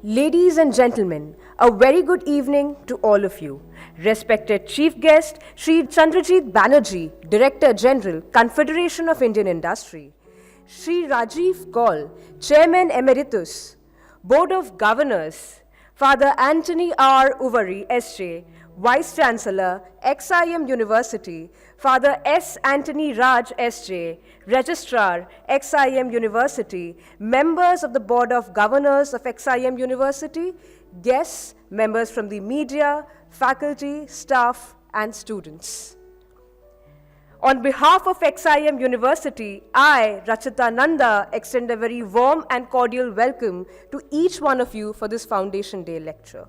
Ladies and gentlemen, a very good evening to all of you. Respected Chief Guest, Shri Chandrajit Banerjee, Director General, Confederation of Indian Industry. Shri Rajiv Kaul, Chairman Emeritus, Board of Governors. Father Anthony R. Uvari, S.J., Vice Chancellor, XIM University. Father S. Anthony Raj, S.J., Registrar, XIM University, members of the Board of Governors of XIM University, guests, members from the media, faculty, staff, and students. On behalf of XIM University, I, Rachita Nanda, extend a very warm and cordial welcome to each one of you for this Foundation Day lecture.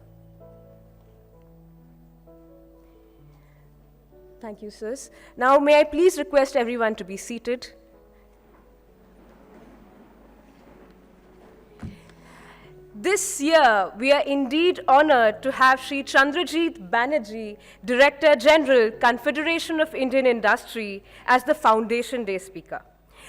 Thank you, sirs. Now, may I please request everyone to be seated. This year, we are indeed honored to have Shri Chandrajit Banerjee, Director General, Confederation of Indian Industry, as the Foundation Day speaker.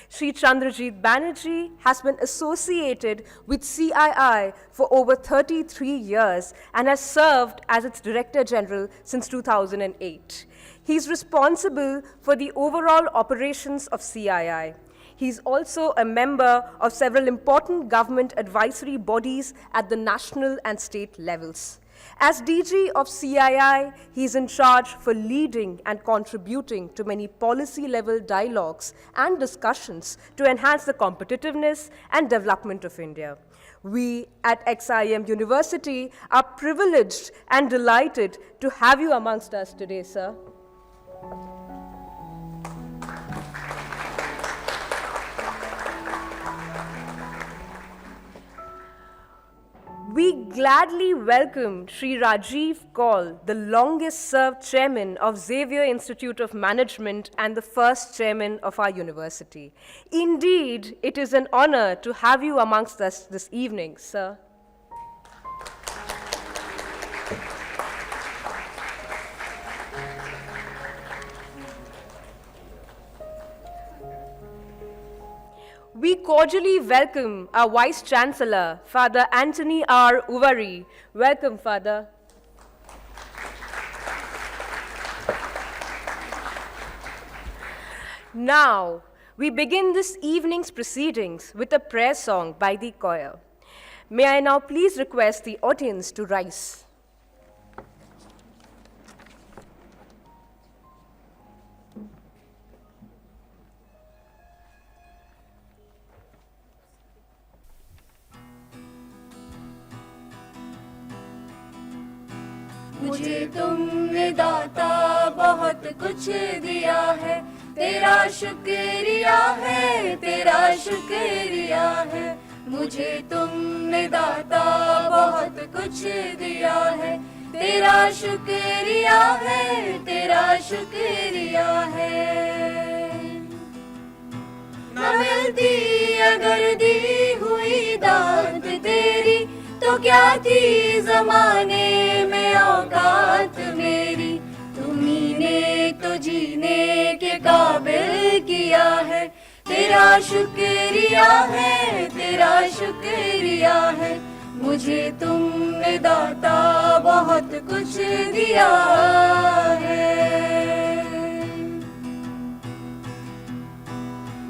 Shri Chandrajit Banerjee has been associated with CII for over 33 years and has served as its Director General since 2008. He is responsible for the overall operations of CII. He is also a member of several important government advisory bodies at the national and state levels. As DG of CII, he is in charge for leading and contributing to many policy-level dialogues and discussions to enhance the competitiveness and development of India. We at XIM University are privileged and delighted to have you amongst us today, sir. We gladly welcome Shri Rajiv Kaul, the longest-served chairman of Xavier Institute of Management and the first chairman of our university. Indeed, it is an honor to have you amongst us this evening, sir. We cordially welcome our Vice Chancellor, Father Anthony R. Uvari. Welcome, Father. Now, we begin this evening's proceedings with a prayer song by the choir. May I now please request the audience to rise. मुझे तुमने दाता बहुत कुछ दिया है, तेरा शुक्रिया है, तेरा शुक्रिया है। मुझे तुमने दाता बहुत कुछ दिया है, तेरा शुक्रिया है, तेरा शुक्रिया है। न मिलती अगर दी हुई दात तेरी, तो क्या थी ज़माने में औकात मेरी। तुम्ही ने तो जीने के काबिल किया है, तेरा शुक्रिया है, तेरा शुक्रिया है। मुझे तुमने दाता बहुत कुछ दिया है।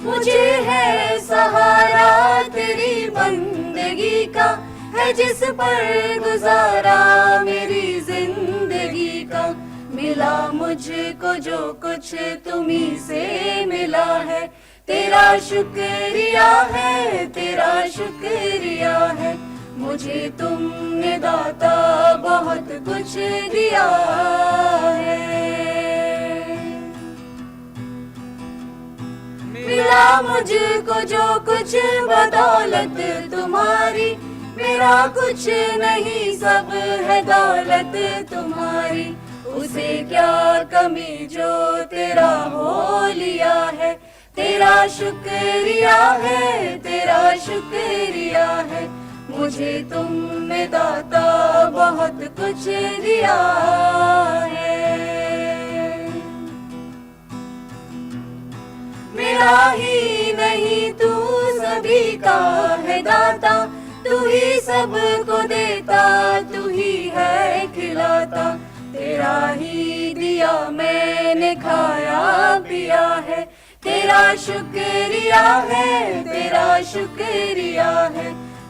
मुझे है सहारा तेरी बंदगी का, है जिस पर गुजारा मेरी जिंदगी का। मिला मुझको जो कुछ तुम्ही से मिला है, तेरा शुक्रिया है, तेरा शुक्रिया है। मुझे तुमने दाता बहुत कुछ दिया है। मिला मुझको जो कुछ बदौलत तुम्हारी, मेरा कुछ नहीं सब है दौलत तुम्हारी। उसे क्या कमी जो तेरा हो लिया है, तेरा शुक्रिया है, तेरा शुक्रिया है। मुझे तुमने दाता बहुत कुछ दिया है। मेरा ही नहीं तू सभी का है दाता, तू ही सबको दे ही दिया मैंने खाया पिया है, तेरा शुक्रिया है, तेरा शुक्रिया है।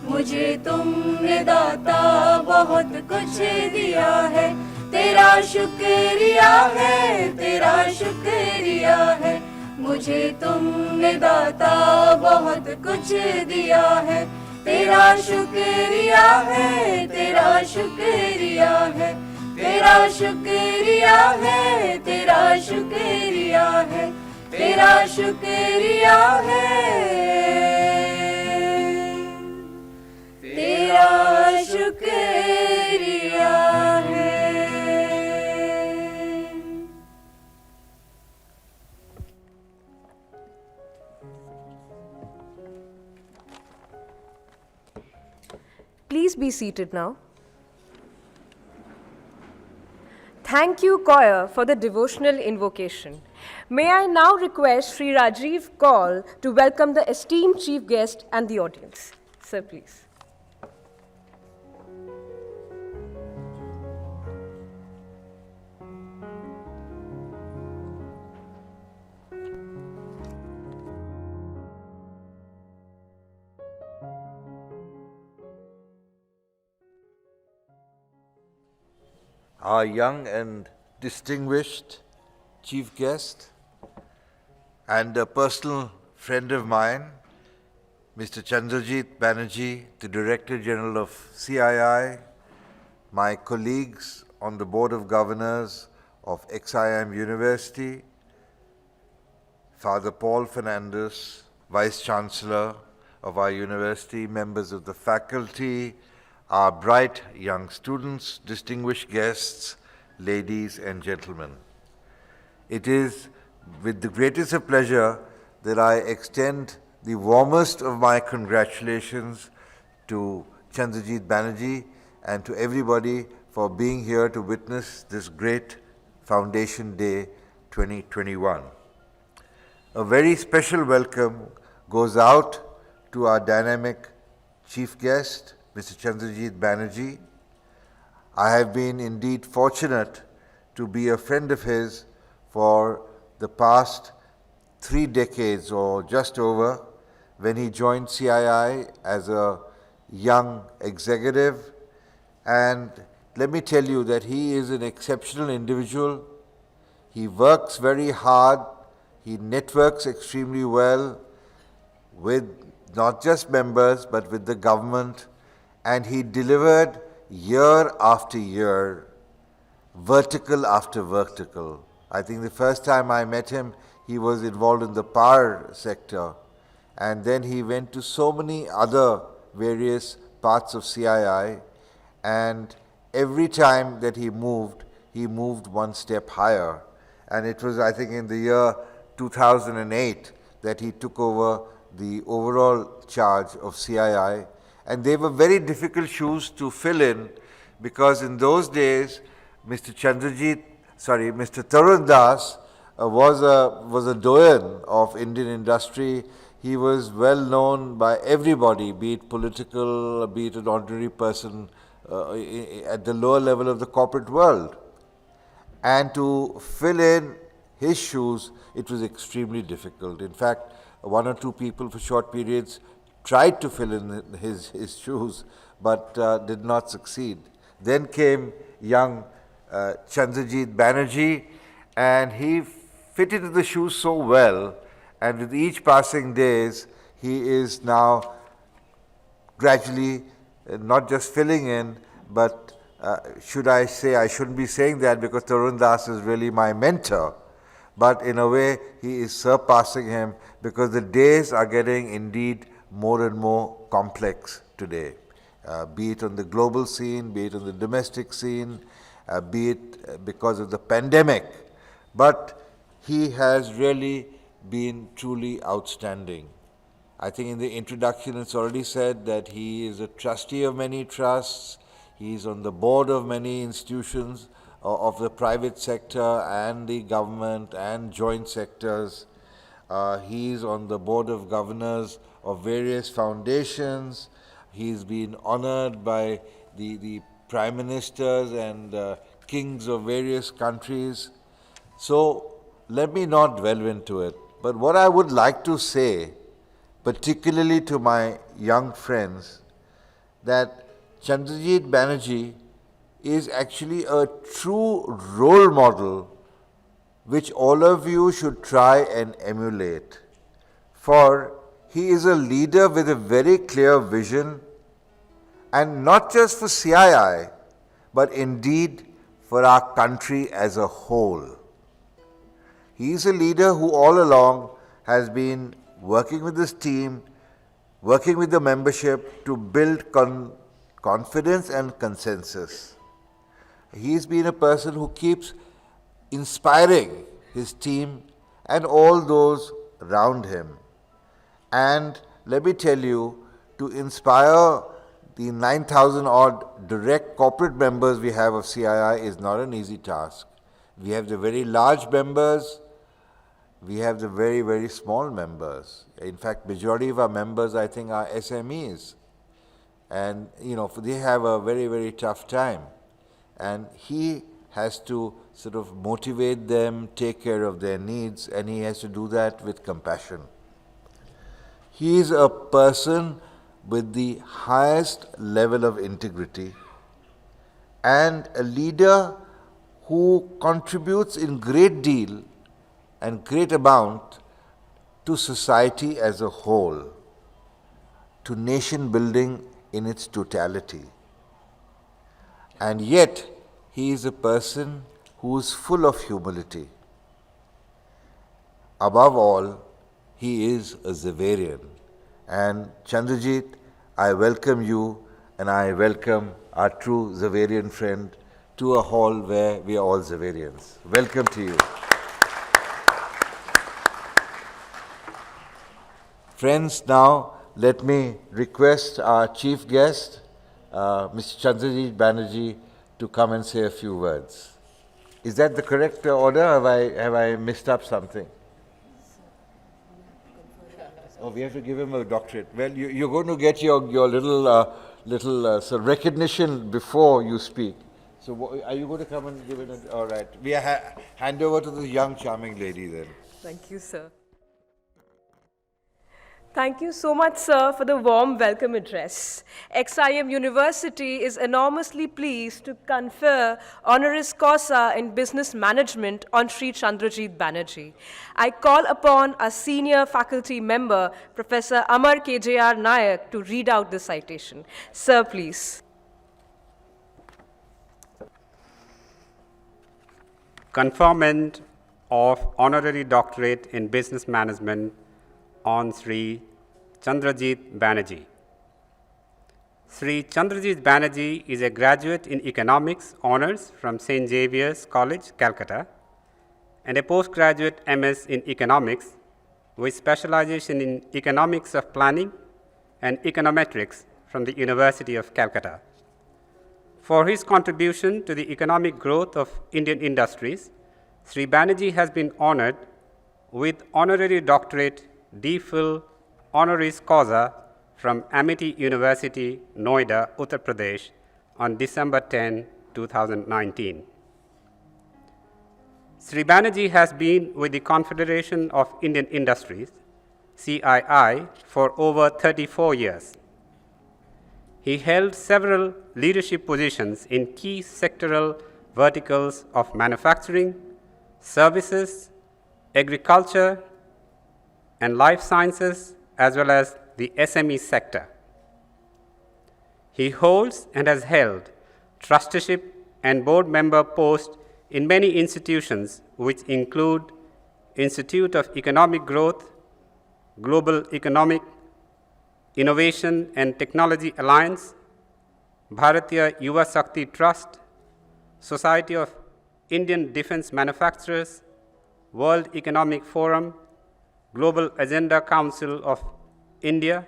मुझे तुमने दाता बहुत कुछ दिया है, तेरा शुक्रिया है, तेरा शुक्रिया है। मुझे तुमने दाता बहुत कुछ दिया है, तेरा शुक्रिया है, तेरा शुक्रिया है। तेरा शुक्रिया है, तेरा शुक्रिया है, तेरा शुक्रिया है, तेरा शुक्रिया है। Please be seated now. Thank you, choir, for the devotional invocation. May I now request Shri Rajiv Kaul to welcome the esteemed chief guest and the audience. Sir, please. Our young and distinguished chief guest and a personal friend of mine, Mr. Chandrajit Banerjee, the Director General of CII, my colleagues on the Board of Governors of XIM University, Father Paul Fernandez, Vice Chancellor of our university, members of the faculty, our bright young students, distinguished guests, ladies and gentlemen. It is with the greatest of pleasure that I extend the warmest of my congratulations to Chandrajit Banerjee and to everybody for being here to witness this great Foundation Day 2021. A very special welcome goes out to our dynamic chief guest, Mr. Chandrajit Banerjee. I have been indeed fortunate to be a friend of his for the past 3 decades or just over, when he joined CII as a young executive. And let me tell you that he is an exceptional individual. He works very hard. He networks extremely well with not just members but with the government. And he delivered year after year, vertical after vertical. I think the first time I met him, he was involved in the power sector. And then he went to so many other various parts of CII. And every time that he moved one step higher. And it was, I think, in the year 2008 that he took over the overall charge of CII. And they were very difficult shoes to fill in, because in those days, Mr. Tarun Das was a doyen of Indian industry. He was well known by everybody, be it political, be it an ordinary person at the lower level of the corporate world. And to fill in his shoes, it was extremely difficult. In fact, 1 or 2 people for short periods tried to fill in his shoes, but did not succeed. Then came young Chandrajit Banerjee, and he fitted into the shoes so well, and with each passing days, he is now gradually not just filling in, but should I say, I shouldn't be saying that because Tarun Das is really my mentor, but in a way, he is surpassing him, because the days are getting indeed more and more complex today, be it on the global scene, be it on the domestic scene, be it because of the pandemic. But he has really been truly outstanding. I think in the introduction it's already said that he is a trustee of many trusts, he is on the board of many institutions of the private sector and the government and joint sectors. He is on the board of governors of various foundations. He's been honored by the prime ministers and kings of various countries. So let me not delve into it. But what I would like to say, particularly to my young friends, that Chandrajit Banerjee is actually a true role model which all of you should try and emulate. For he is a leader with a very clear vision, and not just for CII, but indeed for our country as a whole. He is a leader who all along has been working with his team, working with the membership to build confidence and consensus. He's been a person who keeps inspiring his team and all those around him. And let me tell you, to inspire the 9,000 odd direct corporate members we have of CII is not an easy task. We have the very large members, we have the very, very small members. In fact, majority of our members, I think, are SMEs. And, they have a very, very tough time. And he has to sort of motivate them, take care of their needs, and he has to do that with compassion. He is a person with the highest level of integrity and a leader who contributes in great deal and great amount to society as a whole, to nation building in its totality. And yet, he is a person who is full of humility. Above all, he is a Zaverian. And Chandrajit, I welcome you and I welcome our true Zaverian friend to a hall where we are all Zaverians. Welcome to you. Friends, now let me request our chief guest, Mr. Chandrajit Banerjee, to come and say a few words. Is that the correct order? Have I messed up something? Oh, we have to give him a doctorate. Well, you're going to get your little recognition before you speak. So are you going to come and give it? All right. We hand over to the young, charming lady then. Thank you, sir. Thank you so much, sir, for the warm welcome address. XIM University is enormously pleased to confer honoris causa in business management on Shri Chandrajit Banerjee. I call upon our senior faculty member, Professor Amar KJR Nayak, to read out the citation. Sir, please. Conferment of honorary doctorate in business management on Shri Chandrajit Banerjee. Shri Chandrajit Banerjee is a graduate in economics honors from St. Xavier's College, Calcutta, and a postgraduate MS in economics with specialization in economics of planning and econometrics from the University of Calcutta. For his contribution to the economic growth of Indian industries, Shri Banerjee has been honored with honorary doctorate D.Phil honoris causa from Amity University, Noida, Uttar Pradesh on December 10, 2019. Shri Banerjee has been with the Confederation of Indian Industries, CII, for over 34 years. He held several leadership positions in key sectoral verticals of manufacturing, services, agriculture, and life sciences, as well as the SME sector. He holds and has held trusteeship and board member posts in many institutions, which include Institute of Economic Growth, Global Economic Innovation and Technology Alliance, Bharatiya Yuva Shakti Trust, Society of Indian Defense Manufacturers, World Economic Forum, Global Agenda Council of India,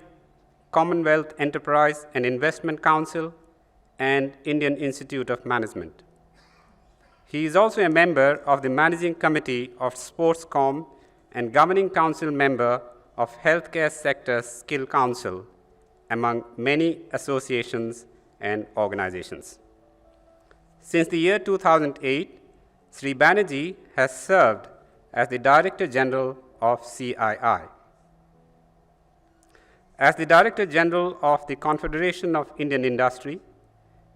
Commonwealth Enterprise and Investment Council, and Indian Institute of Management. He is also a member of the Managing Committee of Sportscom and Governing Council member of Healthcare Sector Skill Council, among many associations and organizations. Since the year 2008, Shri Banerjee has served as the Director General of CII. As the Director General of the Confederation of Indian Industry,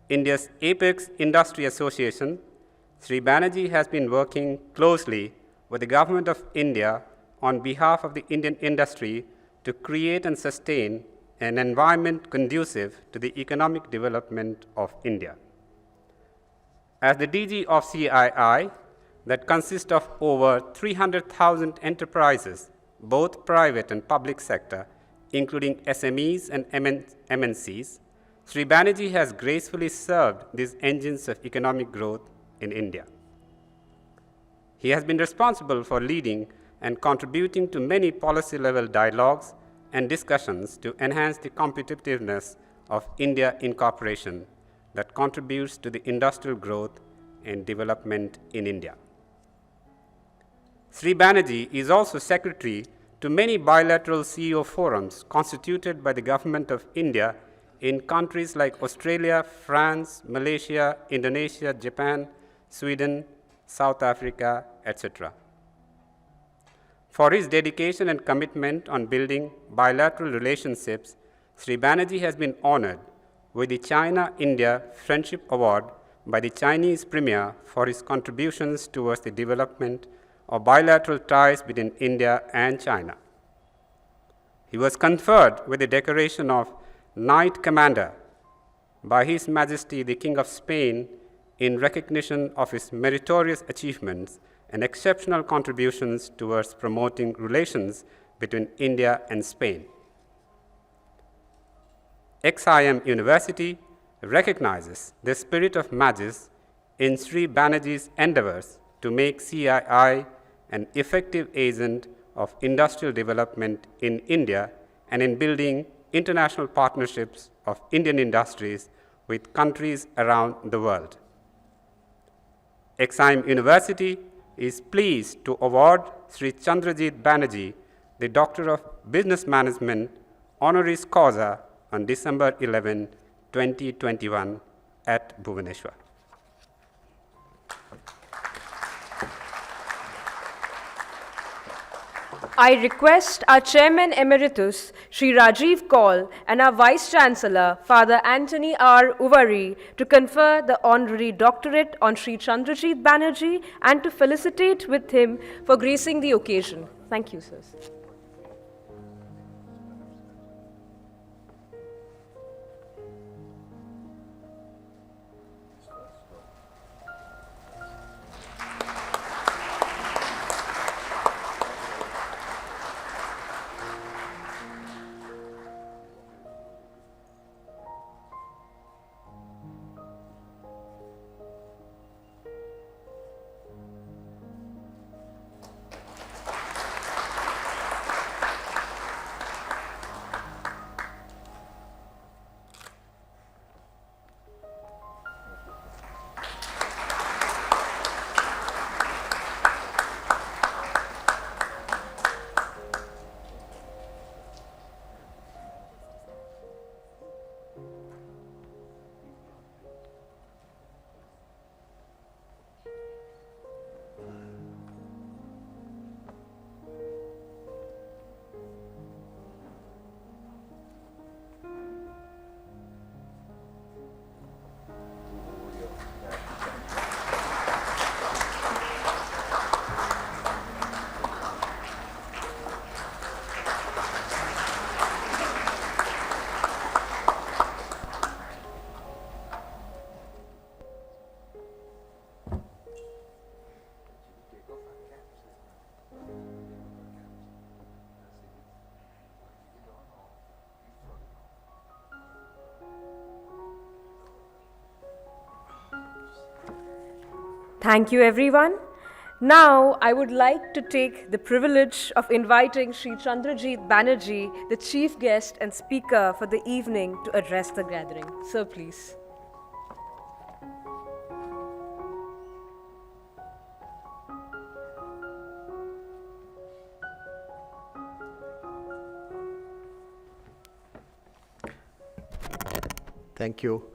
India's apex industry association, Shri Banerjee has been working closely with the Government of India on behalf of the Indian industry to create and sustain an environment conducive to the economic development of India. As the DG of CII, that consists of over 300,000 enterprises, both private and public sector, including SMEs and MNCs, Shri Banerjee has gracefully served these engines of economic growth in India. He has been responsible for leading and contributing to many policy-level dialogues and discussions to enhance the competitiveness of India incorporation that contributes to the industrial growth and development in India. Shri Banerjee is also secretary to many bilateral CEO forums constituted by the Government of India in countries like Australia, France, Malaysia, Indonesia, Japan, Sweden, South Africa, etc. For his dedication and commitment on building bilateral relationships, Shri Banerjee has been honored with the China-India Friendship Award by the Chinese Premier for his contributions towards the development of bilateral ties between India and China. He was conferred with the decoration of Knight Commander by His Majesty the King of Spain in recognition of his meritorious achievements and exceptional contributions towards promoting relations between India and Spain. XIM University recognizes the spirit of Magis in Shri Banerjee's endeavors to make CII an effective agent of industrial development in India and in building international partnerships of Indian industries with countries around the world. XIM University is pleased to award Sri Chandrajit Banerjee the Doctor of Business Management honoris causa on December 11, 2021 at Bhubaneswar. I request our Chairman Emeritus, Shri Rajiv Kaul, and our Vice Chancellor, Father Anthony R. Uvari, to confer the honorary doctorate on Shri Chandrajit Banerjee and to felicitate with him for gracing the occasion. Thank you, sirs. Thank you, everyone. Now, I would like to take the privilege of inviting Shri Chandrajit Banerjee, the chief guest and speaker for the evening, to address the gathering. Sir, please. Thank you.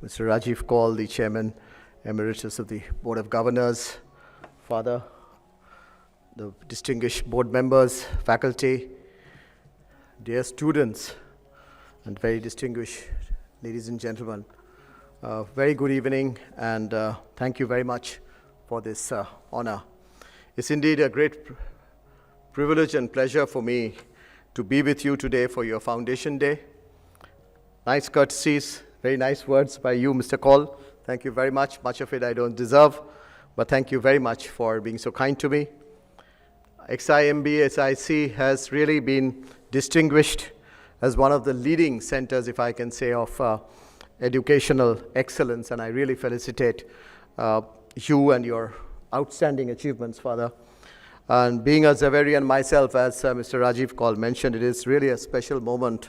Mr. Rajiv Kaul, the Chairman Emeritus of the Board of Governors, Father, the distinguished board members, faculty, dear students, and very distinguished ladies and gentlemen. Very good evening, and thank you very much for this honor. It's indeed a great privilege and pleasure for me to be with you today for your Foundation Day. Nice courtesies, very nice words by you, Mr. Kaul. Thank you very much. Much of it I don't deserve, but thank you very much for being so kind to me. XIMB, SIC has really been distinguished as one of the leading centers, if I can say, of educational excellence, and I really felicitate you and your outstanding achievements, Father. And being a Zaverian myself, as Mr. Rajiv Kaul mentioned, it is really a special moment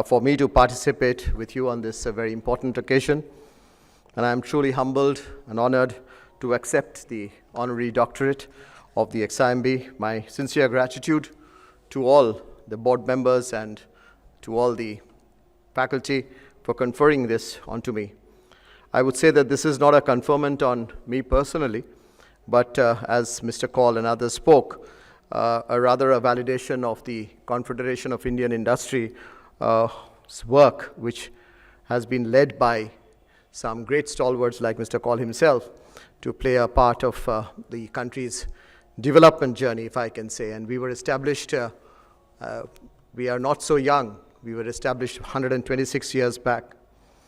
for me to participate with you on this very important occasion. And I am truly humbled and honored to accept the honorary doctorate of the XIMB. My sincere gratitude to all the board members and to all the faculty for conferring this onto me. I would say that this is not a conferment on me personally, but as Mr. Kaul and others spoke, rather a validation of the Confederation of Indian Industry work, which has been led by some great stalwarts like Mr. Kaul himself to play a part of the country's development journey, if I can say. And we were established, we are not so young, we were established 126 years back.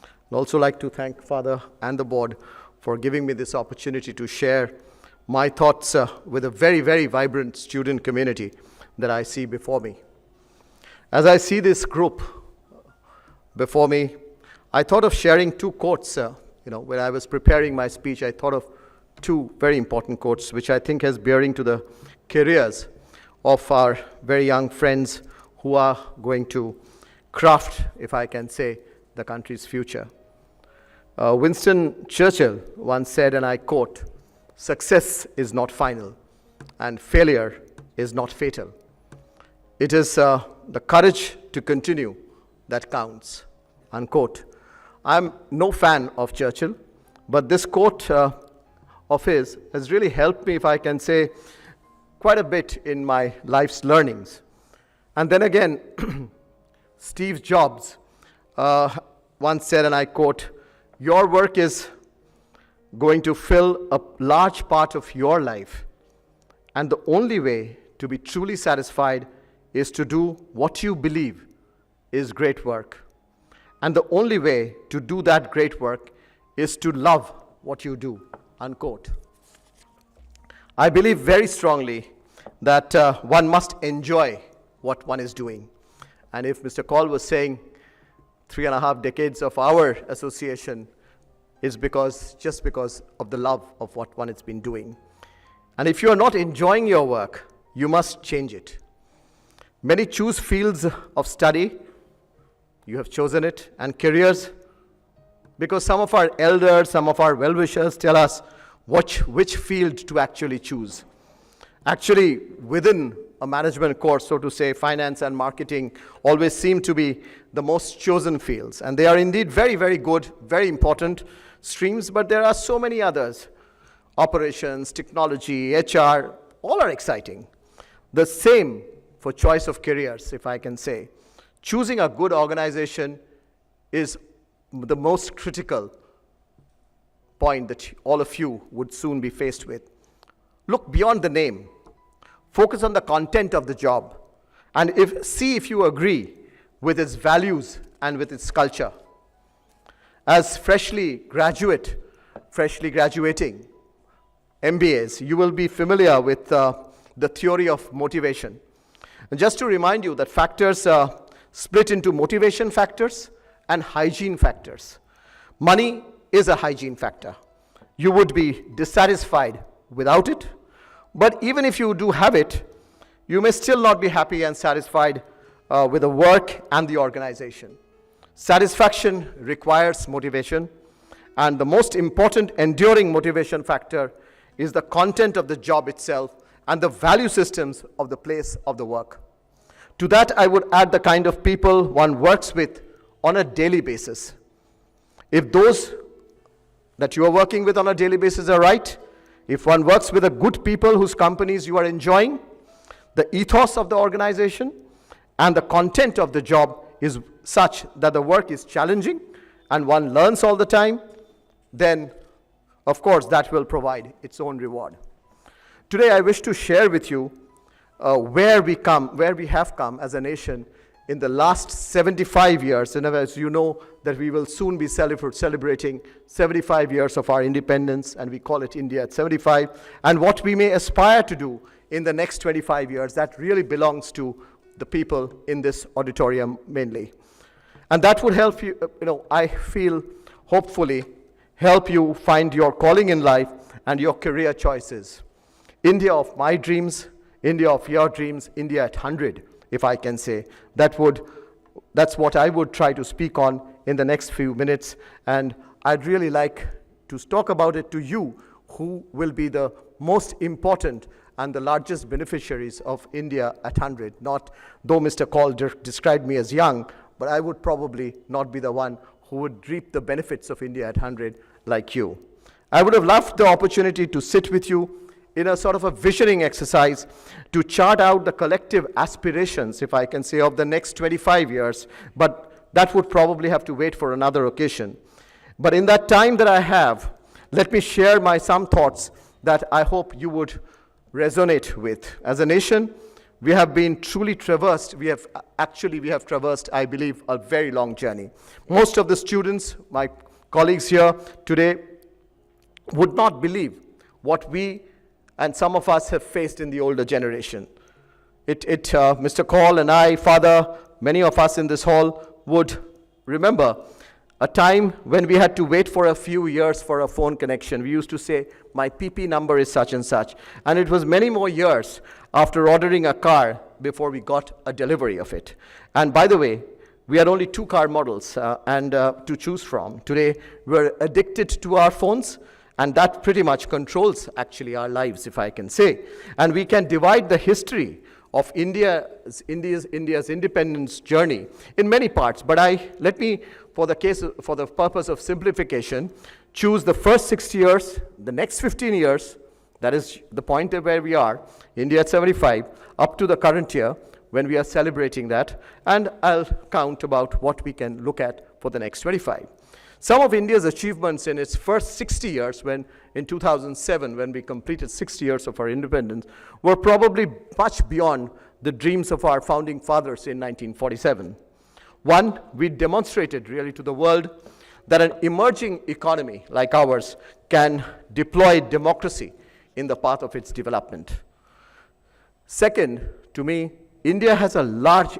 I'd also like to thank Father and the board for giving me this opportunity to share my thoughts with a very, very vibrant student community that I see before me. As I see this group before me, I thought of sharing two quotes. When I was preparing my speech, I thought of two very important quotes, which I think has bearing to the careers of our very young friends who are going to craft, if I can say, the country's future. Winston Churchill once said, and I quote, "Success is not final, and failure is not fatal. It is the courage to continue that counts," unquote. I'm no fan of Churchill, but this quote of his has really helped me, if I can say, quite a bit in my life's learnings. And then again, Steve Jobs once said, and I quote, "Your work is going to fill a large part of your life, and the only way to be truly satisfied is to do what you believe is great work. And the only way to do that great work is to love what you do," unquote. I believe very strongly that one must enjoy what one is doing. And if Mr. Kaul was saying 3.5 decades of our association is just because of the love of what one has been doing. And if you are not enjoying your work, you must change it. Many choose fields of study, you have chosen it, and careers, because some of our elders, some of our well-wishers tell us which field to actually choose. Actually, within a management course, so to say, finance and marketing always seem to be the most chosen fields. And they are indeed very, very good, very important streams, but there are so many others. Operations, technology, HR, all are exciting. The same for choice of careers, if I can say. Choosing a good organization is the most critical point that all of you would soon be faced with. Look beyond the name. Focus on the content of the job, and see if you agree with its values and with its culture. As freshly graduating MBAs, you will be familiar with the theory of motivation. And just to remind you that factors are split into motivation factors and hygiene factors. Money is a hygiene factor. You would be dissatisfied without it, but even if you do have it, you may still not be happy and satisfied with the work and the organization. Satisfaction requires motivation, and the most important enduring motivation factor is the content of the job itself and the value systems of the place of the work. To that, I would add the kind of people one works with on a daily basis. If those that you are working with on a daily basis are right, if one works with a good people whose companies you are enjoying, the ethos of the organization and the content of the job is such that the work is challenging and one learns all the time, then of course that will provide its own reward. Today I wish to share with you where we have come as a nation in the last 75 years. And as you know, that we will soon be celebrating 75 years of our independence, and we call it India at 75, and what we may aspire to do in the next 25 years, that really belongs to the people in this auditorium mainly. And that would help you, I feel, hopefully, help you find your calling in life and your career choices. India of my dreams, India of your dreams, India at 100, if I can say. That's what I would try to speak on in the next few minutes, and I'd really like to talk about it to you, who will be the most important and the largest beneficiaries of India at 100. Not, though Mr. Kaul described me as young, but I would probably not be the one who would reap the benefits of India at 100 like you. I would have loved the opportunity to sit with you in a sort of a visioning exercise to chart out the collective aspirations, if I can say, of the next 25 years, but that would probably have to wait for another occasion. But in that time that I have, let me share some thoughts that I hope you would resonate with. As a nation, we have been truly traversed. We have traversed, I believe, a very long journey. Most of the students, my colleagues here today, would not believe what we and some of us have faced in the older generation. Mr. Kaul and I, Father, many of us in this hall would remember a time when we had to wait for a few years for a phone connection. We used to say, my PP number is such and such. And it was many more years after ordering a car before we got a delivery of it. And by the way, we had only 2 car models to choose from. Today, we're addicted to our phones, and that pretty much controls actually our lives, if I can say. And we can divide the history of India's independence journey in many parts. But let me, for the purpose of simplification, choose the first 60 years, the next 15 years, that is the point where we are, India at 75, up to the current year when we are celebrating that, and I'll count about what we can look at for the next 25. Some of India's achievements in its first 60 years, in 2007, when we completed 60 years of our independence, were probably much beyond the dreams of our founding fathers in 1947. One, we demonstrated really to the world that an emerging economy like ours can deploy democracy in the path of its development. Second, to me, India has a large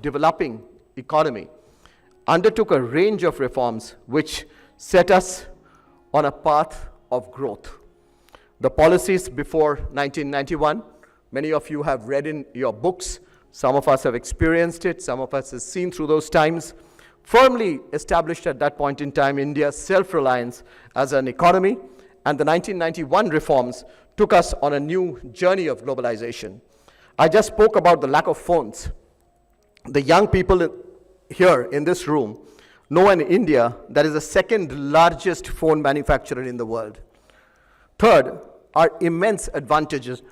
developing economy, undertook a range of reforms which set us on a path of growth. The policies before 1991, many of you have read in your books, some of us have experienced it, some of us have seen through those times, firmly established at that point in time India's self-reliance as an economy, and the 1991 reforms took us on a new journey of globalization. I just spoke about the lack of phones. The young people here in this room know in India that is the second largest phone manufacturer in the world. Third, our immense advantages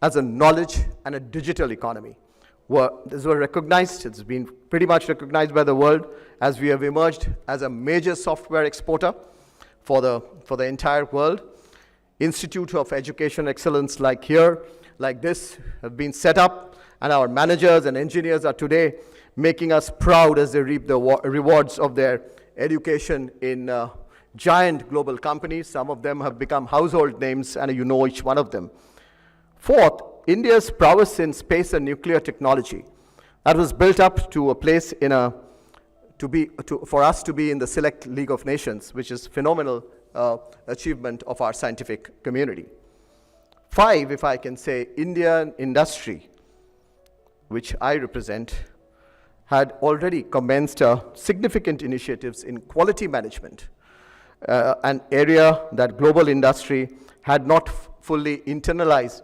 as a knowledge and a digital economy. These were recognized, it's been pretty much recognized by the world as we have emerged as a major software exporter for the entire world. Institute of Education Excellence like this have been set up, and our managers and engineers are today making us proud as they reap the rewards of their education in giant global companies. Some of them have become household names, and you know each one of them. Fourth, India's prowess in space and nuclear technology. That was built up to a place for us to be in the select League of Nations, which is phenomenal achievement of our scientific community. 5, if I can say, Indian industry, which I represent, had already commenced significant initiatives in quality management, an area that global industry had not fully internalized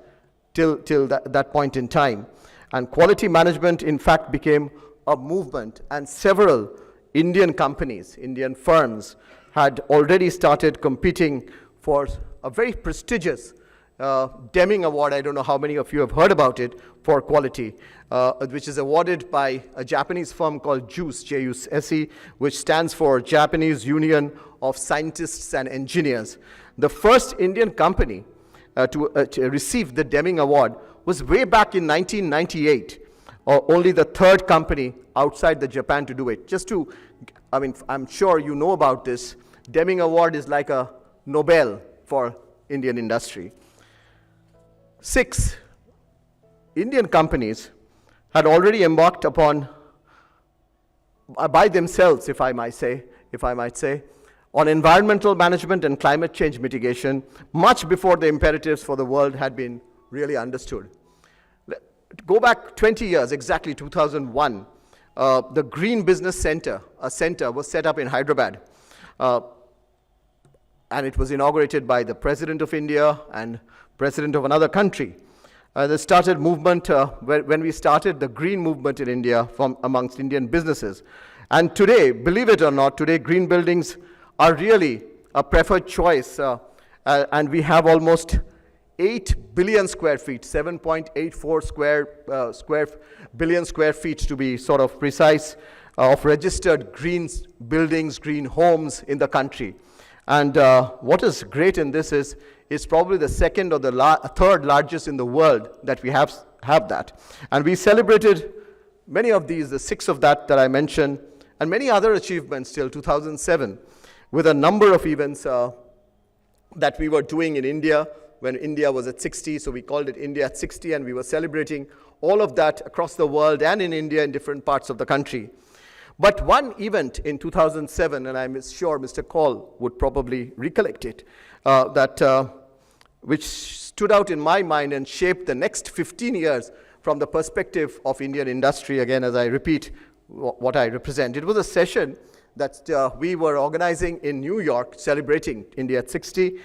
till that point in time. And quality management, in fact, became a movement, and several Indian companies, Indian firms, had already started competing for a very prestigious Deming Award. I don't know how many of you have heard about it, for quality, which is awarded by a Japanese firm called JUSE, J-U-S-E, which stands for Japanese Union of Scientists and Engineers. The first Indian company to receive the Deming Award was way back in 1998, or only the third company outside the Japan to do it. Just to, I mean, I'm sure you know about this. Deming Award is like a Nobel for Indian industry. 6 Indian companies had already embarked upon, by themselves, if I might say, on environmental management and climate change mitigation, much before the imperatives for the world had been really understood. Go back 20 years, exactly 2001, the Green Business Center, a center was set up in Hyderabad, and it was inaugurated by the President of India and President of another country. They started movement, when we started the green movement in India from amongst Indian businesses. And today, believe it or not, today green buildings are really a preferred choice, and we have almost 8 billion square feet, 7.84 billion square feet to be sort of precise, of registered green buildings, green homes in the country. And what is great in this is it's probably the second or the third largest in the world that we have that. And we celebrated many of these, the 6 of that I mentioned, and many other achievements till 2007, with a number of events that we were doing in India when India was at 60, so we called it India at 60, and we were celebrating all of that across the world and in India in different parts of the country. But one event in 2007, and I'm sure Mr. Kaul would probably recollect it, which stood out in my mind and shaped the next 15 years from the perspective of Indian industry, again, as I repeat what I represent. It was a session that we were organizing in New York, celebrating India at 60,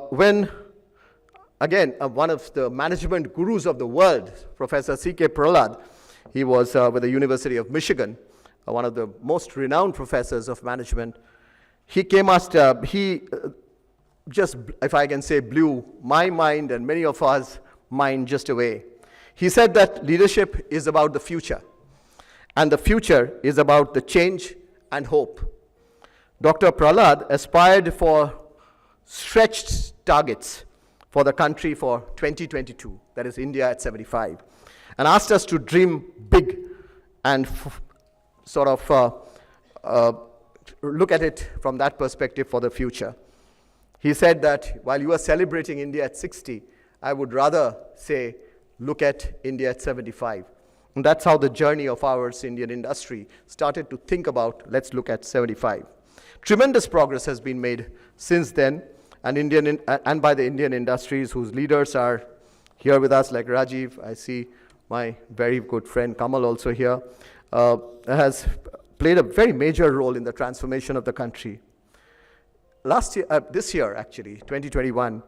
when, again, one of the management gurus of the world, Professor C.K. Prahlad, he was with the University of Michigan, one of the most renowned professors of management. He came us, just, if I can say, blew my mind and many of us mind just away. He said that leadership is about the future, and the future is about the change and hope. Dr. Prahlad aspired for stretched targets for the country for 2022, that is India at 75, and asked us to dream big and sort of look at it from that perspective for the future. He said that while you are celebrating India at 60, I would rather say, look at India at 75. And that's how the journey of ours, Indian industry, started to think about, let's look at 75. Tremendous progress has been made since then, and by the Indian industries whose leaders are here with us, like Rajiv. I see my very good friend Kamal also here, has played a very major role in the transformation of the country. This year, actually, 2021,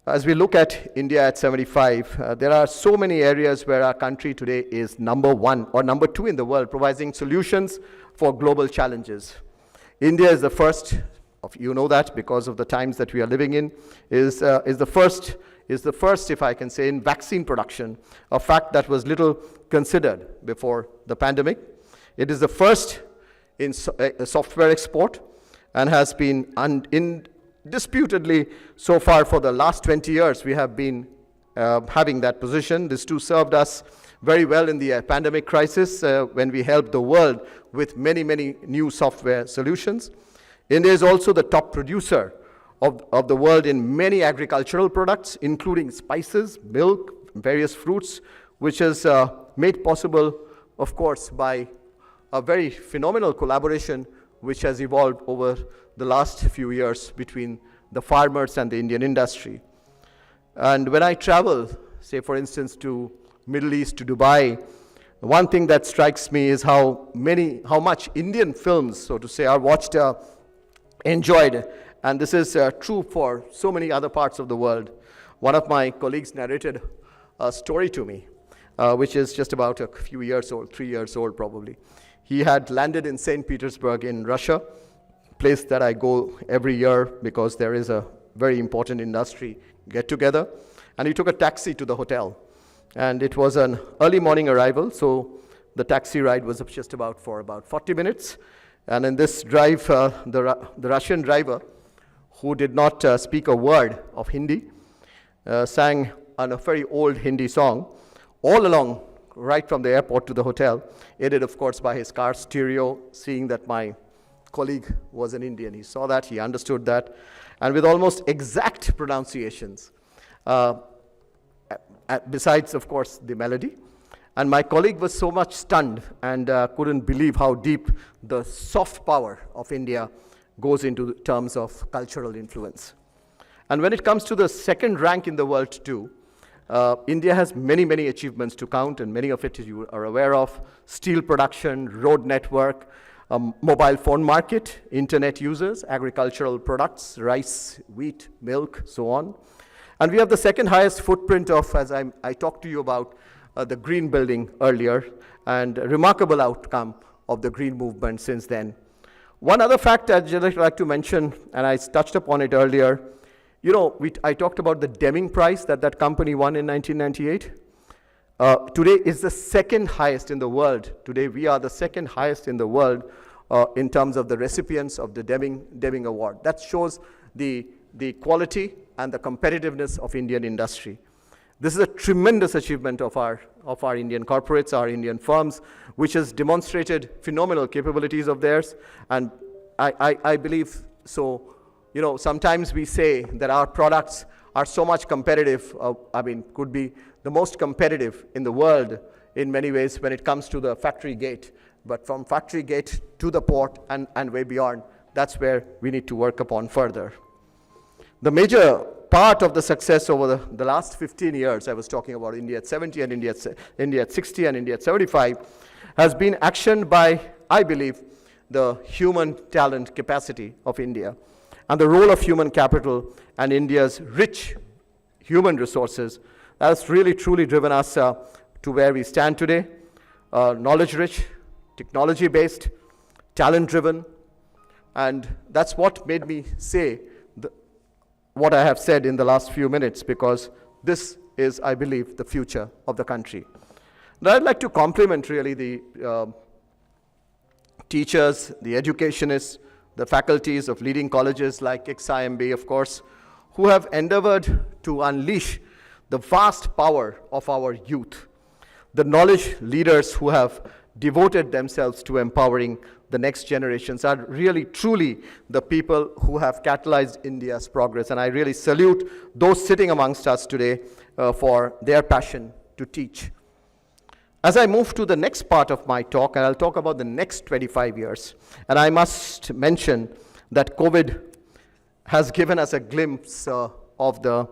as we look at India at 75, there are so many areas where our country today is number 1 or number 2 in the world, providing solutions for global challenges. India is the first, you know that because of the times that we are living in, is the first, if I can say, in vaccine production, a fact that was little considered before the pandemic. It is the first in software export, and has been indisputably so far for the last 20 years we have been having that position. This too served us very well in the pandemic crisis when we helped the world with many, many new software solutions. India is also the top producer of the world in many agricultural products, including spices, milk, various fruits, which is made possible, of course, by a very phenomenal collaboration which has evolved over the last few years between the farmers and the Indian industry. And when I travel, say for instance to Middle East, to Dubai, one thing that strikes me is how much Indian films, so to say, are watched, enjoyed. And this is true for so many other parts of the world. One of my colleagues narrated a story to me, which is just about a few years old, 3 years old probably. He had landed in St. Petersburg in Russia, place that I go every year because there is a very important industry get-together. And he took a taxi to the hotel. And it was an early morning arrival, so the taxi ride was just for about 40 minutes. And in this drive, the Russian driver, who did not speak a word of Hindi, sang on a very old Hindi song all along, right from the airport to the hotel, aided, of course, by his car stereo, seeing that my colleague was an Indian. He saw that, he understood that, and with almost exact pronunciations, besides, of course, the melody. And my colleague was so much stunned and couldn't believe how deep the soft power of India goes into terms of cultural influence. And when it comes to the second rank in the world too, India has many, many achievements to count, and many of it you are aware of: steel production, road network, mobile phone market, internet users, agricultural products, rice, wheat, milk, so on. And we have the second highest footprint of, as I talked to you about, the green building earlier, and a remarkable outcome of the green movement since then. One other fact I'd just like to mention, and I touched upon it earlier, you know, I talked about the Deming Prize that company won in 1998. Today is the second highest in the world. Today we are the second highest in the world in terms of the recipients of the Deming Award. That shows the quality and the competitiveness of Indian industry. This is a tremendous achievement of our Indian corporates, our Indian firms, which has demonstrated phenomenal capabilities of theirs. And I believe so. You know, sometimes we say that our products are so much competitive, could be the most competitive in the world in many ways when it comes to the factory gate. But from factory gate to the port and way beyond, that's where we need to work upon further. The major part of the success over the last 15 years, I was talking about India at 70 and India at 60 and India at 75, has been actioned by, I believe, the human talent capacity of India. And the role of human capital and India's rich human resources has really truly driven us to where we stand today. Knowledge-rich, technology-based, talent-driven, and that's what made me say what I have said in the last few minutes, because this is, I believe, the future of the country. Now, I'd like to compliment really the teachers, the educationists, the faculties of leading colleges like XIMB, of course, who have endeavored to unleash the vast power of our youth, the knowledge leaders who have devoted themselves to empowering the next generations are really, truly the people who have catalyzed India's progress. And I really salute those sitting amongst us today for their passion to teach. As I move to the next part of my talk, and I'll talk about the next 25 years, and I must mention that COVID has given us a glimpse of the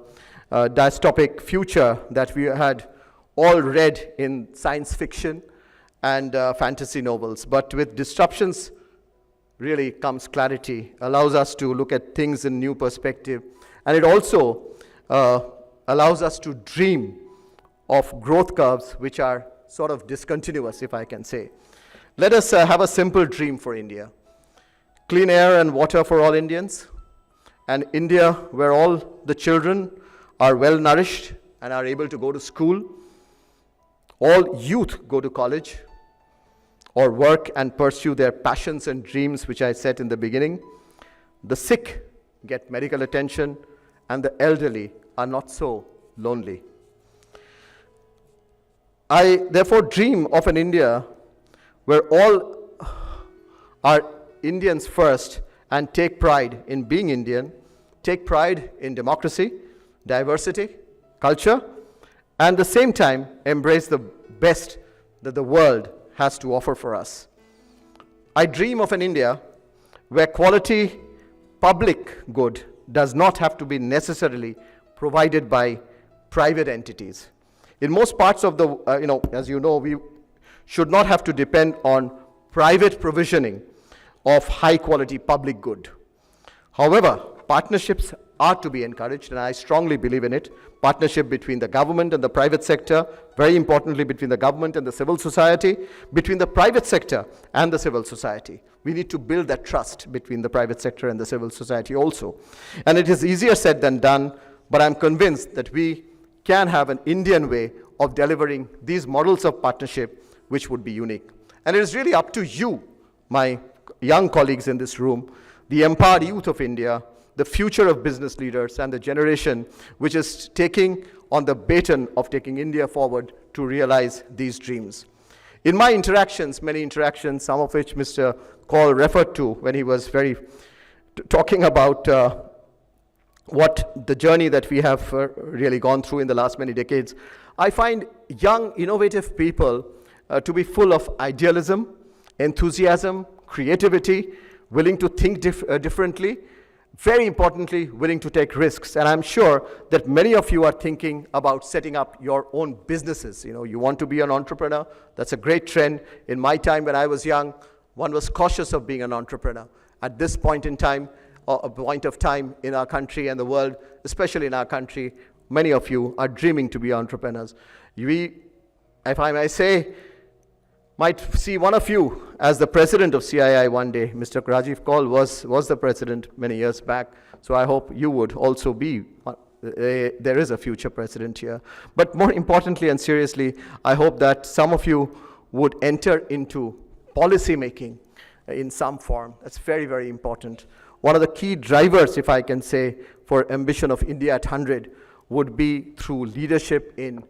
dystopic future that we had all read in science fiction and fantasy novels. But with disruptions really comes clarity, allows us to look at things in new perspective, and it also allows us to dream of growth curves which are sort of discontinuous, if I can say. Let us have a simple dream for India. Clean air and water for all Indians, and India where all the children are well nourished and are able to go to school, all youth go to college or work and pursue their passions and dreams, which I said in the beginning. The sick get medical attention, and the elderly are not so lonely. I therefore dream of an India where all are Indians first and take pride in being Indian, take pride in democracy, diversity, culture, and at the same time embrace the best that the world has to offer for us. I dream of an India where quality public good does not have to be necessarily provided by private entities. In most parts of the, as you know, we should not have to depend on private provisioning of high quality public good. However, partnerships are to be encouraged, and I strongly believe in it. Partnership between the government and the private sector, very importantly between the government and the civil society, between the private sector and the civil society. We need to build that trust between the private sector and the civil society also. And it is easier said than done, but I'm convinced that we can have an Indian way of delivering these models of partnership which would be unique. And it is really up to you, my young colleagues in this room, the empowered youth of India, the future of business leaders, and the generation which is taking on the baton of taking India forward to realize these dreams. In my interactions, many interactions, some of which Mr. Kaul referred to when he was talking about what the journey that we have really gone through in the last many decades, I find young, innovative people to be full of idealism, enthusiasm, creativity, willing to think differently, very importantly, willing to take risks. And I'm sure that many of you are thinking about setting up your own businesses. You want to be an entrepreneur. That's a great trend. In my time when I was young, one was cautious of being an entrepreneur. At this point in time, or a point of time in our country and the world, especially in our country, many of you are dreaming to be entrepreneurs. We, if I may say, might see one of you as the president of CII one day. Mr. Rajiv Kaul was the president many years back, so I hope you would also be. There is a future president here. But more importantly and seriously, I hope that some of you would enter into policy making in some form. That's very, very important. One of the key drivers, if I can say, for ambition of India at 100 would be through leadership in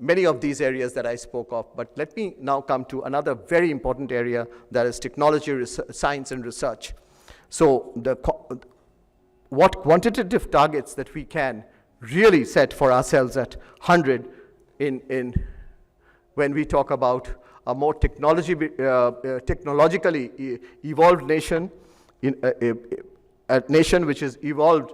many of these areas that I spoke of. But let me now come to another very important area, that is technology, science and research. So what quantitative targets that we can really set for ourselves at 100 when we talk about a more technologically evolved nation, a nation which is evolved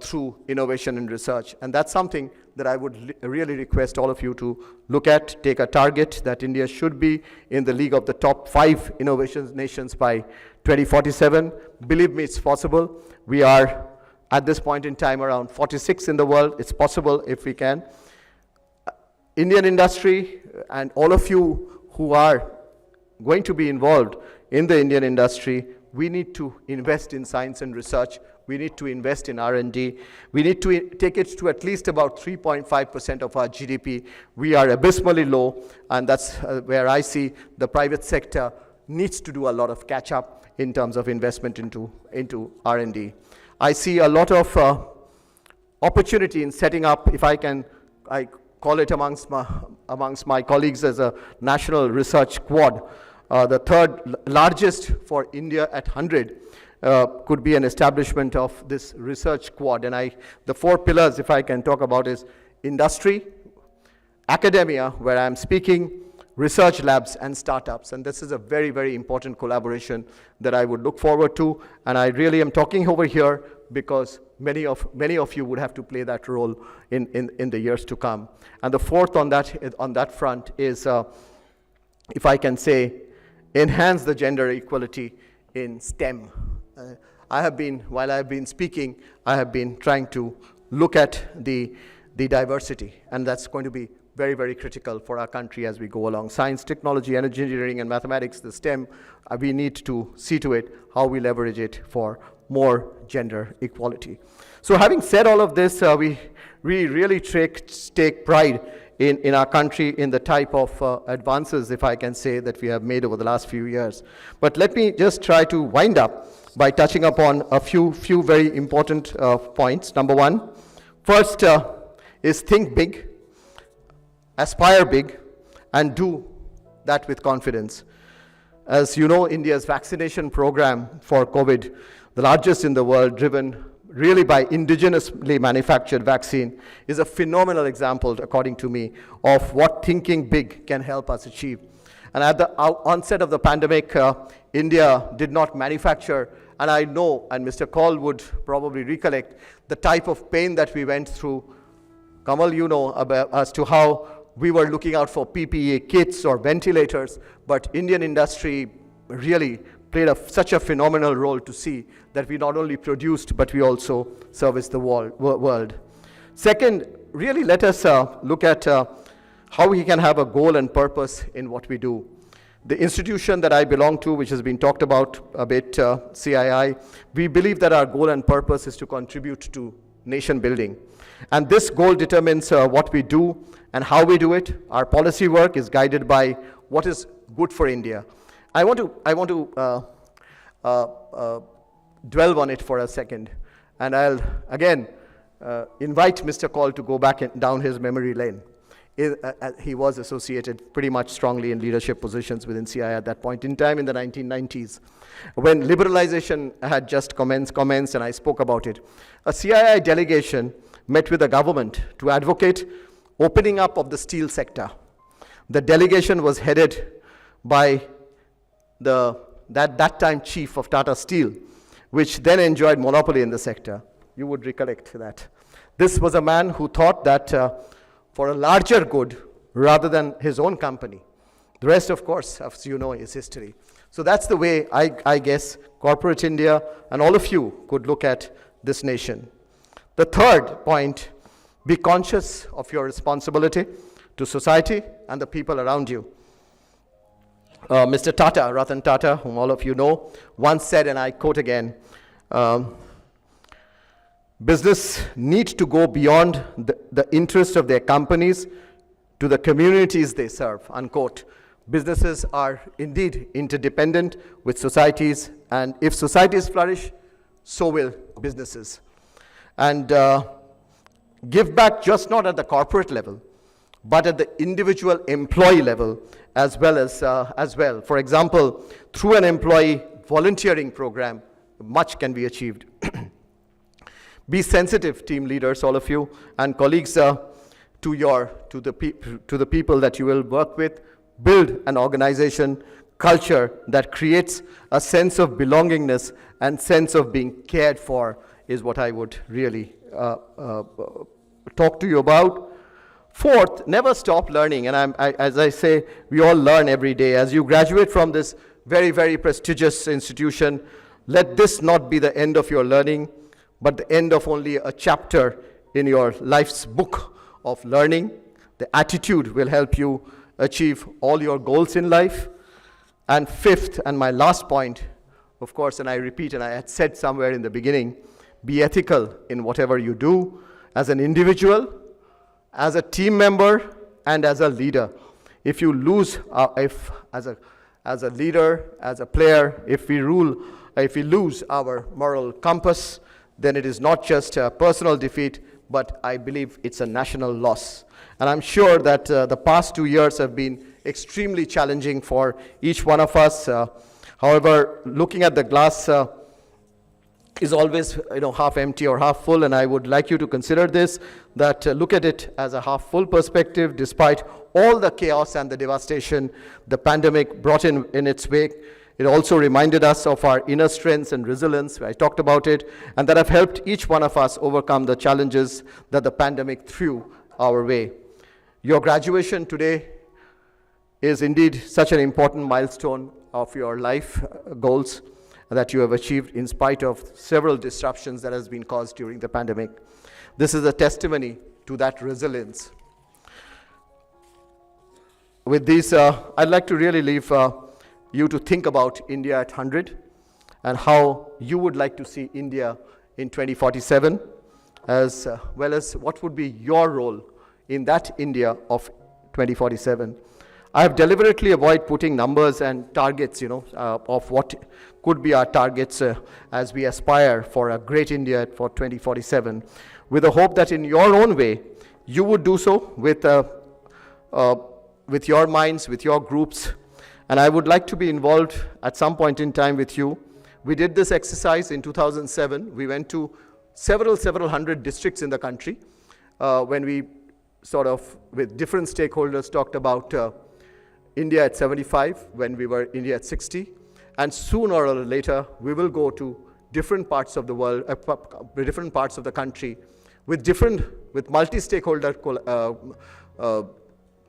through innovation and research. And that's something that I would really request all of you to look at, take a target that India should be in the league of the top 5 innovation nations by 2047. Believe me, it's possible. We are at this point in time around 46 in the world. It's possible if we can. Indian industry and all of you who are going to be involved in the Indian industry, we need to invest in science and research. We need to invest in R&D. We need to take it to at least about 3.5% of our GDP. We are abysmally low, and that's where I see the private sector needs to do a lot of catch up in terms of investment into R&D. I see a lot of opportunity in setting up, if I call it amongst my colleagues as a national research quad, the third largest for India at 100. Could be an establishment of this research quad. And the 4 pillars, if I can talk about, is industry, academia, where I'm speaking, research labs, and startups. And this is a very, very important collaboration that I would look forward to. And I really am talking over here because many of you would have to play that role in the years to come. And the fourth on that front is, if I can say, enhance the gender equality in STEM. While I have been speaking, I have been trying to look at the diversity, and that's going to be very, very critical for our country as we go along. Science, technology, energy, engineering, and mathematics, the STEM, we need to see to it how we leverage it for more gender equality. So having said all of this, we really take pride in our country, in the type of advances, if I can say, that we have made over the last few years. But let me just try to wind up by touching upon a few very important points. Number one, first is think big, aspire big, and do that with confidence. As you know, India's vaccination program for COVID, the largest in the world, driven really by indigenously manufactured vaccine, is a phenomenal example, according to me, of what thinking big can help us achieve. And at the onset of the pandemic, India did not manufacture, and I know, and Mr. Kaul would probably recollect, the type of pain that we went through. Kamal, you know as to how we were looking out for PPE kits or ventilators, but Indian industry really played such a phenomenal role to see that we not only produced, but we also serviced the world. Second, really let us look at how we can have a goal and purpose in what we do. The institution that I belong to, which has been talked about a bit, CII, we believe that our goal and purpose is to contribute to nation building. And this goal determines what we do and how we do it. Our policy work is guided by what is good for India. I want to dwell on it for a second. And I'll, again, invite Mr. Kaul to go back down his memory lane. He was associated pretty much strongly in leadership positions within CII at that point in time in the 1990s, when liberalization had just commenced, and I spoke about it. A CII delegation met with the government to advocate opening up of the steel sector. The delegation was headed by that time chief of Tata Steel, which then enjoyed monopoly in the sector. You would recollect that. This was a man who thought that for a larger good rather than his own company. The rest, of course, as you know, is history. So that's the way I guess corporate India and all of you could look at this nation. The third point, be conscious of your responsibility to society and the people around you. Mr. Tata, Ratan Tata, whom all of you know, once said, and I quote again, business needs to go beyond the interest of their companies to the communities they serve, unquote. Businesses are indeed interdependent with societies, and if societies flourish, so will businesses. And give back just not at the corporate level, but at the individual employee level as well. For example, through an employee volunteering program, much can be achieved. Be sensitive, team leaders, all of you, and colleagues, to the people that you will work with. Build an organization culture that creates a sense of belongingness and sense of being cared for is what I would really talk to you about. Fourth, never stop learning. And as I say, we all learn every day. As you graduate from this very, very prestigious institution, let this not be the end of your learning, but the end of only a chapter in your life's book of learning. The attitude will help you achieve all your goals in life. And fifth, and my last point, of course, and I repeat, and I had said somewhere in the beginning, be ethical in whatever you do, as an individual, as a team member, and as a leader. If you lose, as a leader, as a player, if we lose our moral compass, then it is not just a personal defeat, but I believe it's a national loss. And I'm sure that the past 2 years have been extremely challenging for each one of us. However, looking at the glass is always half empty or half full, and I would like you to consider this, that look at it as a half full perspective. Despite all the chaos and the devastation the pandemic brought in its wake, it also reminded us of our inner strengths and resilience. I talked about it, and that have helped each one of us overcome the challenges that the pandemic threw our way. Your graduation today is indeed such an important milestone of your life goals that you have achieved in spite of several disruptions that has been caused during the pandemic. This is a testimony to that resilience. With these, I'd like to really leave you to think about India at 100 and how you would like to see India in 2047, as well as what would be your role in that India of 2047. I have deliberately avoided putting numbers and targets, of what could be our targets as we aspire for a great India for 2047, with the hope that in your own way, you would do so with your minds, with your groups. And I would like to be involved at some point in time with you. We did this exercise in 2007. We went to several hundred districts in the country when we with different stakeholders, talked about India at 75, when we were India at 60. And sooner or later, we will go to different parts of the world, different parts of the country, with multi-stakeholder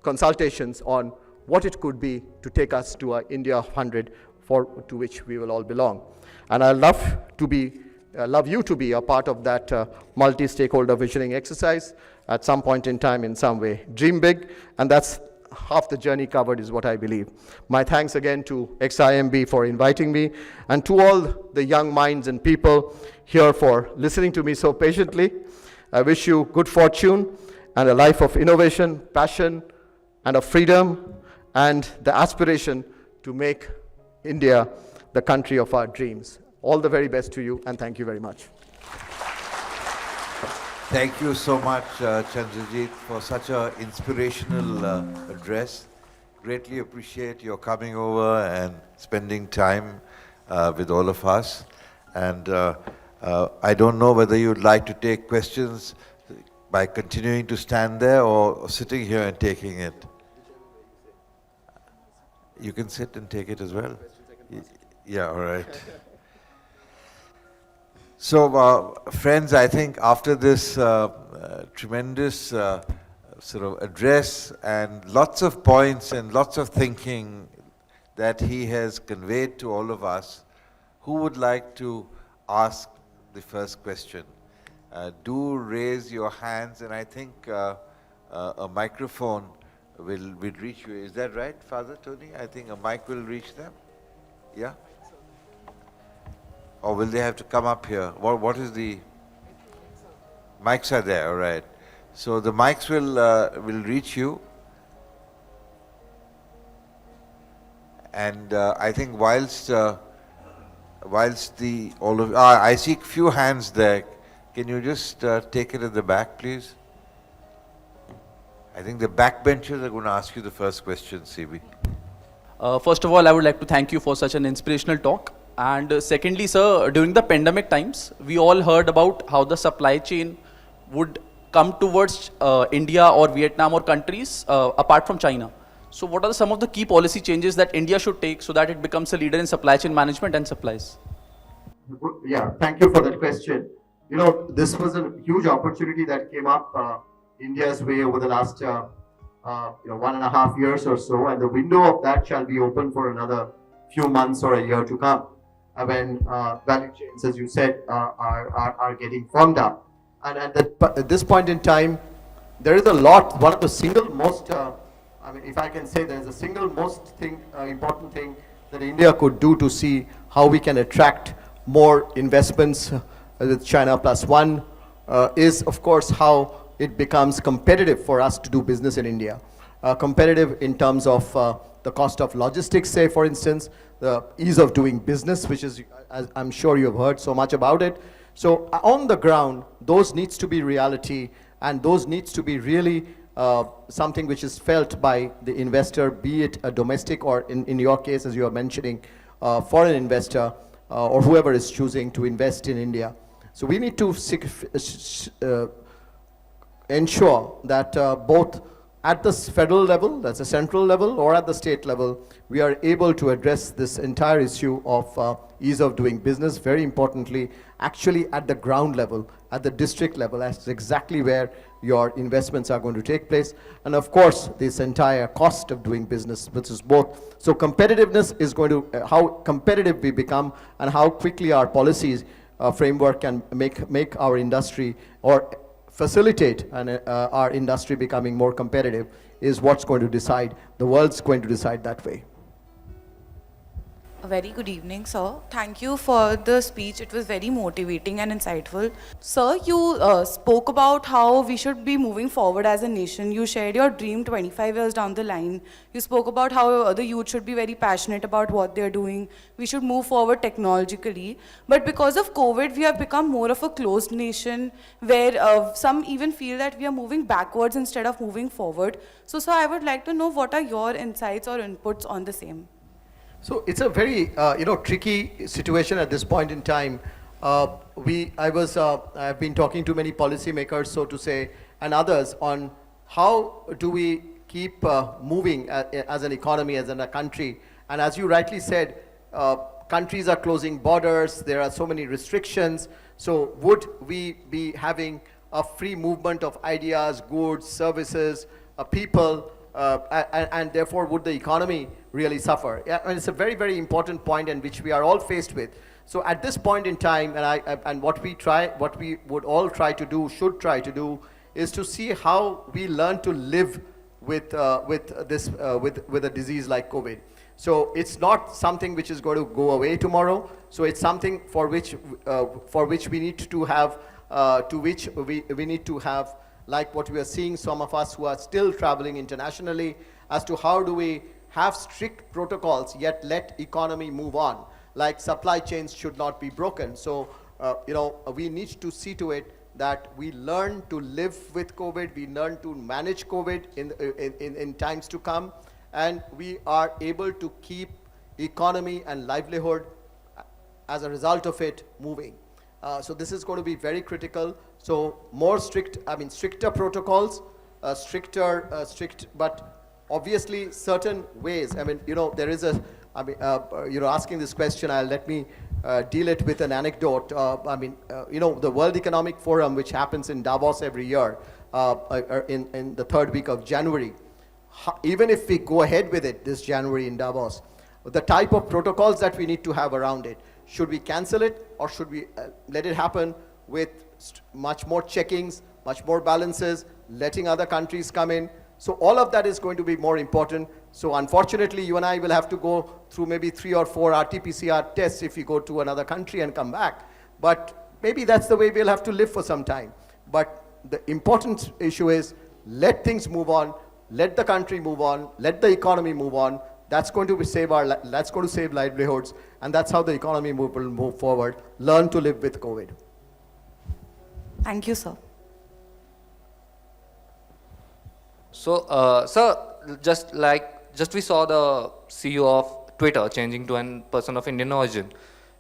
consultations on what it could be to take us to our India of 100 to which we will all belong. And I love you to be a part of that multi-stakeholder visioning exercise at some point in time, in some way. Dream big, and that's half the journey covered, is what I believe. My thanks again to XIMB for inviting me, and to all the young minds and people here for listening to me so patiently. I wish you good fortune and a life of innovation, passion, and of freedom, and the aspiration to make India the country of our dreams. All the very best to you, and thank you very much. Thank you so much, Chandrajit, for such an inspirational address. Greatly appreciate your coming over and spending time with all of us. And I don't know whether you'd like to take questions by continuing to stand there or sitting here and taking it. You can sit and take it as well. Yeah, all right. So, friends, I think after this tremendous sort of address and lots of points and lots of thinking that he has conveyed to all of us, who would like to ask the first question? Do raise your hands, and I think a microphone will reach you. Is that right, Father Tony? I think a mic will reach them. Yeah? Or will they have to come up here? What is the... Mics are there, all right. So the mics will reach you. And I think whilst I see a few hands there. Can you just take it at the back, please? I think the backbenchers are going to ask you the first question, CB. First of all, I would like to thank you for such an inspirational talk. And secondly, sir, during the pandemic times, we all heard about how the supply chain would come towards India or Vietnam or countries apart from China. So what are some of the key policy changes that India should take so that it becomes a leader in supply chain management and supplies? Yeah, thank you for that question. You know, this was a huge opportunity that came up India's way over the last 1.5 years or so, and the window of that shall be open for another few months or a year to come, when value chains, as you said, are getting firmed up. And at this point in time, there is a lot. One of the single most, if I can say, there is a single most important thing that India could do to see how we can attract more investments with China Plus One is, of course, how it becomes competitive for us to do business in India. Competitive in terms of the cost of logistics, say, for instance, the ease of doing business, which is, as I'm sure you have heard so much about it. So on the ground, those needs to be reality, and those needs to be really something which is felt by the investor, be it a domestic or, in your case, as you are mentioning, foreign investor or whoever is choosing to invest in India. So we need to ensure that both at the federal level, that's a central level, or at the state level, we are able to address this entire issue of ease of doing business. Very importantly, actually at the ground level, at the district level, that's exactly where your investments are going to take place. And of course, this entire cost of doing business, which is both. So competitiveness is going to, how competitive we become and how quickly our policies framework can make our industry or facilitate our industry becoming more competitive is what's going to decide. The world's going to decide that way. A very good evening, sir. Thank you for the speech. It was very motivating and insightful. Sir, you spoke about how we should be moving forward as a nation. You shared your dream 25 years down the line. You spoke about how the youth should be very passionate about what they're doing. We should move forward technologically. But because of COVID, we have become more of a closed nation where some even feel that we are moving backwards instead of moving forward. So, sir, I would like to know what are your insights or inputs on the same? So it's a very tricky situation at this point in time. I've been talking to many policymakers, so to say, and others on how do we keep moving as an economy, as in a country. And as you rightly said, countries are closing borders. There are so many restrictions. So would we be having a free movement of ideas, goods, services, people and therefore would the economy really suffer? Yeah, and it's a very, very important point and which we are all faced with. So at this point in time, and what we would all try to do, should try to do, is to see how we learn to live with a disease like COVID. So it's not something which is going to go away tomorrow. So it's something for which we need to have, we need to have, like what we are seeing, some of us who are still traveling internationally, as to how do we have strict protocols yet let economy move on. Like supply chains should not be broken. So we need to see to it that we learn to live with COVID, we learn to manage COVID in times to come, and we are able to keep economy and livelihood as a result of it moving. So this is going to be very critical. So more stricter protocols, but obviously certain ways. There is you're asking this question, let me deal it with an anecdote. The World Economic Forum, which happens in Davos every year, in the third week of January, even if we go ahead with it this January in Davos, the type of protocols that we need to have around it, should we cancel it or should we let it happen with much more checkings, much more balances, letting other countries come in? So all of that is going to be more important. So unfortunately, you and I will have to go through maybe 3 or 4 RT-PCR tests if we go to another country and come back. But maybe that's the way we'll have to live for some time. But the important issue is let things move on, let the country move on, let the economy move on. That's going to save livelihoods, and that's how the economy will move forward. Learn to live with COVID. Thank you, sir. So, sir, just we saw the CEO of Twitter changing to a person of Indian origin.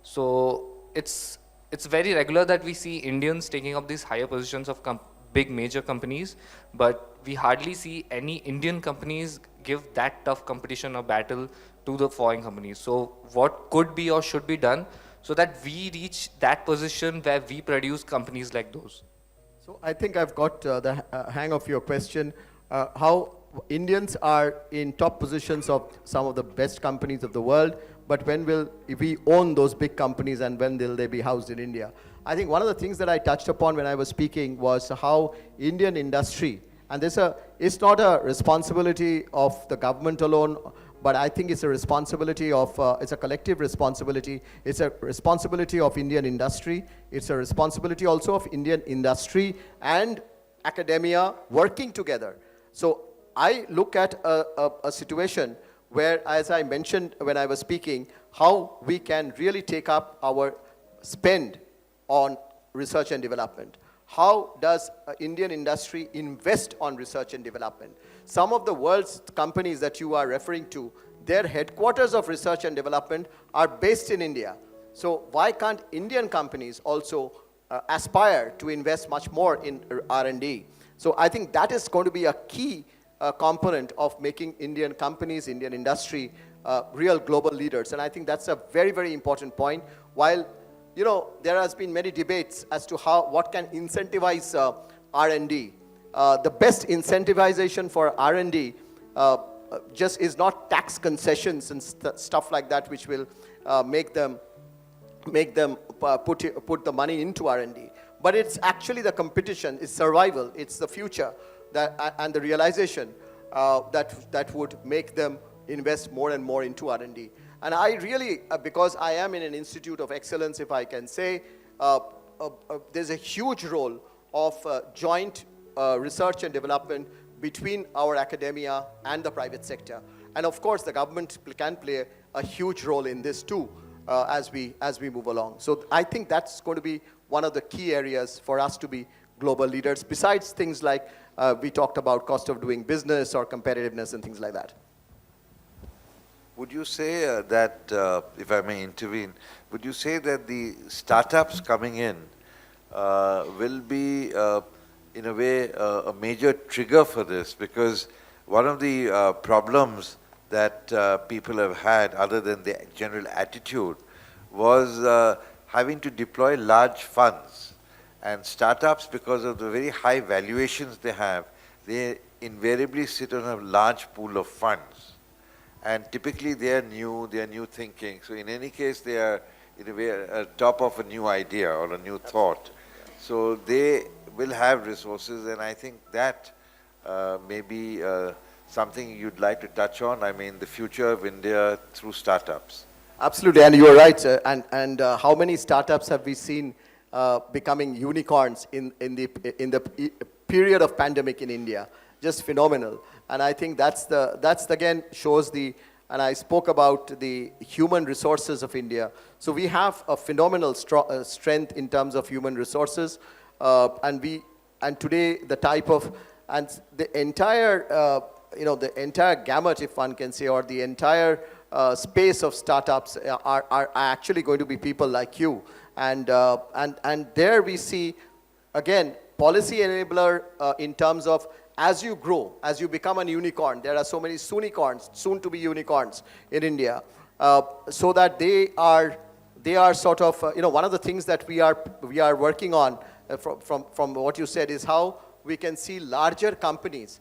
So it's very regular that we see Indians taking up these higher positions of big major companies, but we hardly see any Indian companies give that tough competition or battle to the foreign companies. So what could be or should be done so that we reach that position where we produce companies like those? So I think I've got the hang of your question. How Indians are in top positions of some of the best companies of the world, but when will we own those big companies and when will they be housed in India? I think one of the things that I touched upon when I was speaking was how Indian industry, and it's not a responsibility of the government alone, but I think it's a responsibility of, it's a collective responsibility. It's a responsibility of Indian industry. It's a responsibility also of Indian industry and academia working together. So I look at a situation where, as I mentioned when I was speaking, how we can really take up our spend on research and development. How does Indian industry invest on research and development? Some of the world's companies that you are referring to, their headquarters of research and development are based in India. So why can't Indian companies also aspire to invest much more in R&D? So I think that is going to be a key component of making Indian companies, Indian industry, real global leaders. And I think that's a very, very important point. While there has been many debates as to what can incentivize R&D. The best incentivization for R&D just is not tax concessions and stuff like that, which will make them put the money into R&D. But it's actually the competition, it's survival, it's the future, and the realization that would make them invest more and more into R&D. And I really, because I am in an institute of excellence, if I can say, there's a huge role of joint research and development between our academia and the private sector. And of course, the government can play a huge role in this too, as we move along. So I think that's going to be one of the key areas for us to be global leaders, besides things like we talked about cost of doing business or competitiveness and things like that. Would you say that, if I may intervene, would you say that the startups coming in will be, in a way, a major trigger for this? Because one of the problems that people have had, other than the general attitude, was having to deploy large funds. And startups, because of the very high valuations they have, they invariably sit on a large pool of funds. And typically they are new thinking. So in any case, they are in a way at top of a new idea or a new thought. So they will have resources, and I think that may be something you'd like to touch on. I mean, the future of India through startups. Absolutely, and you're right. And how many startups have we seen becoming unicorns in the period of pandemic in India? Just phenomenal. And I think that's again shows the. And I spoke about the human resources of India. So we have a phenomenal strength in terms of human resources, and today the type of and the entire the entire gamut, if one can say, or the entire space of startups are actually going to be people like you, and there we see again policy enabler in terms of as you grow, as you become a unicorn. There are so many soonicorns, soon to be unicorns in India, so that they are sort of one of the things that we are working on from what you said is how we can see larger companies,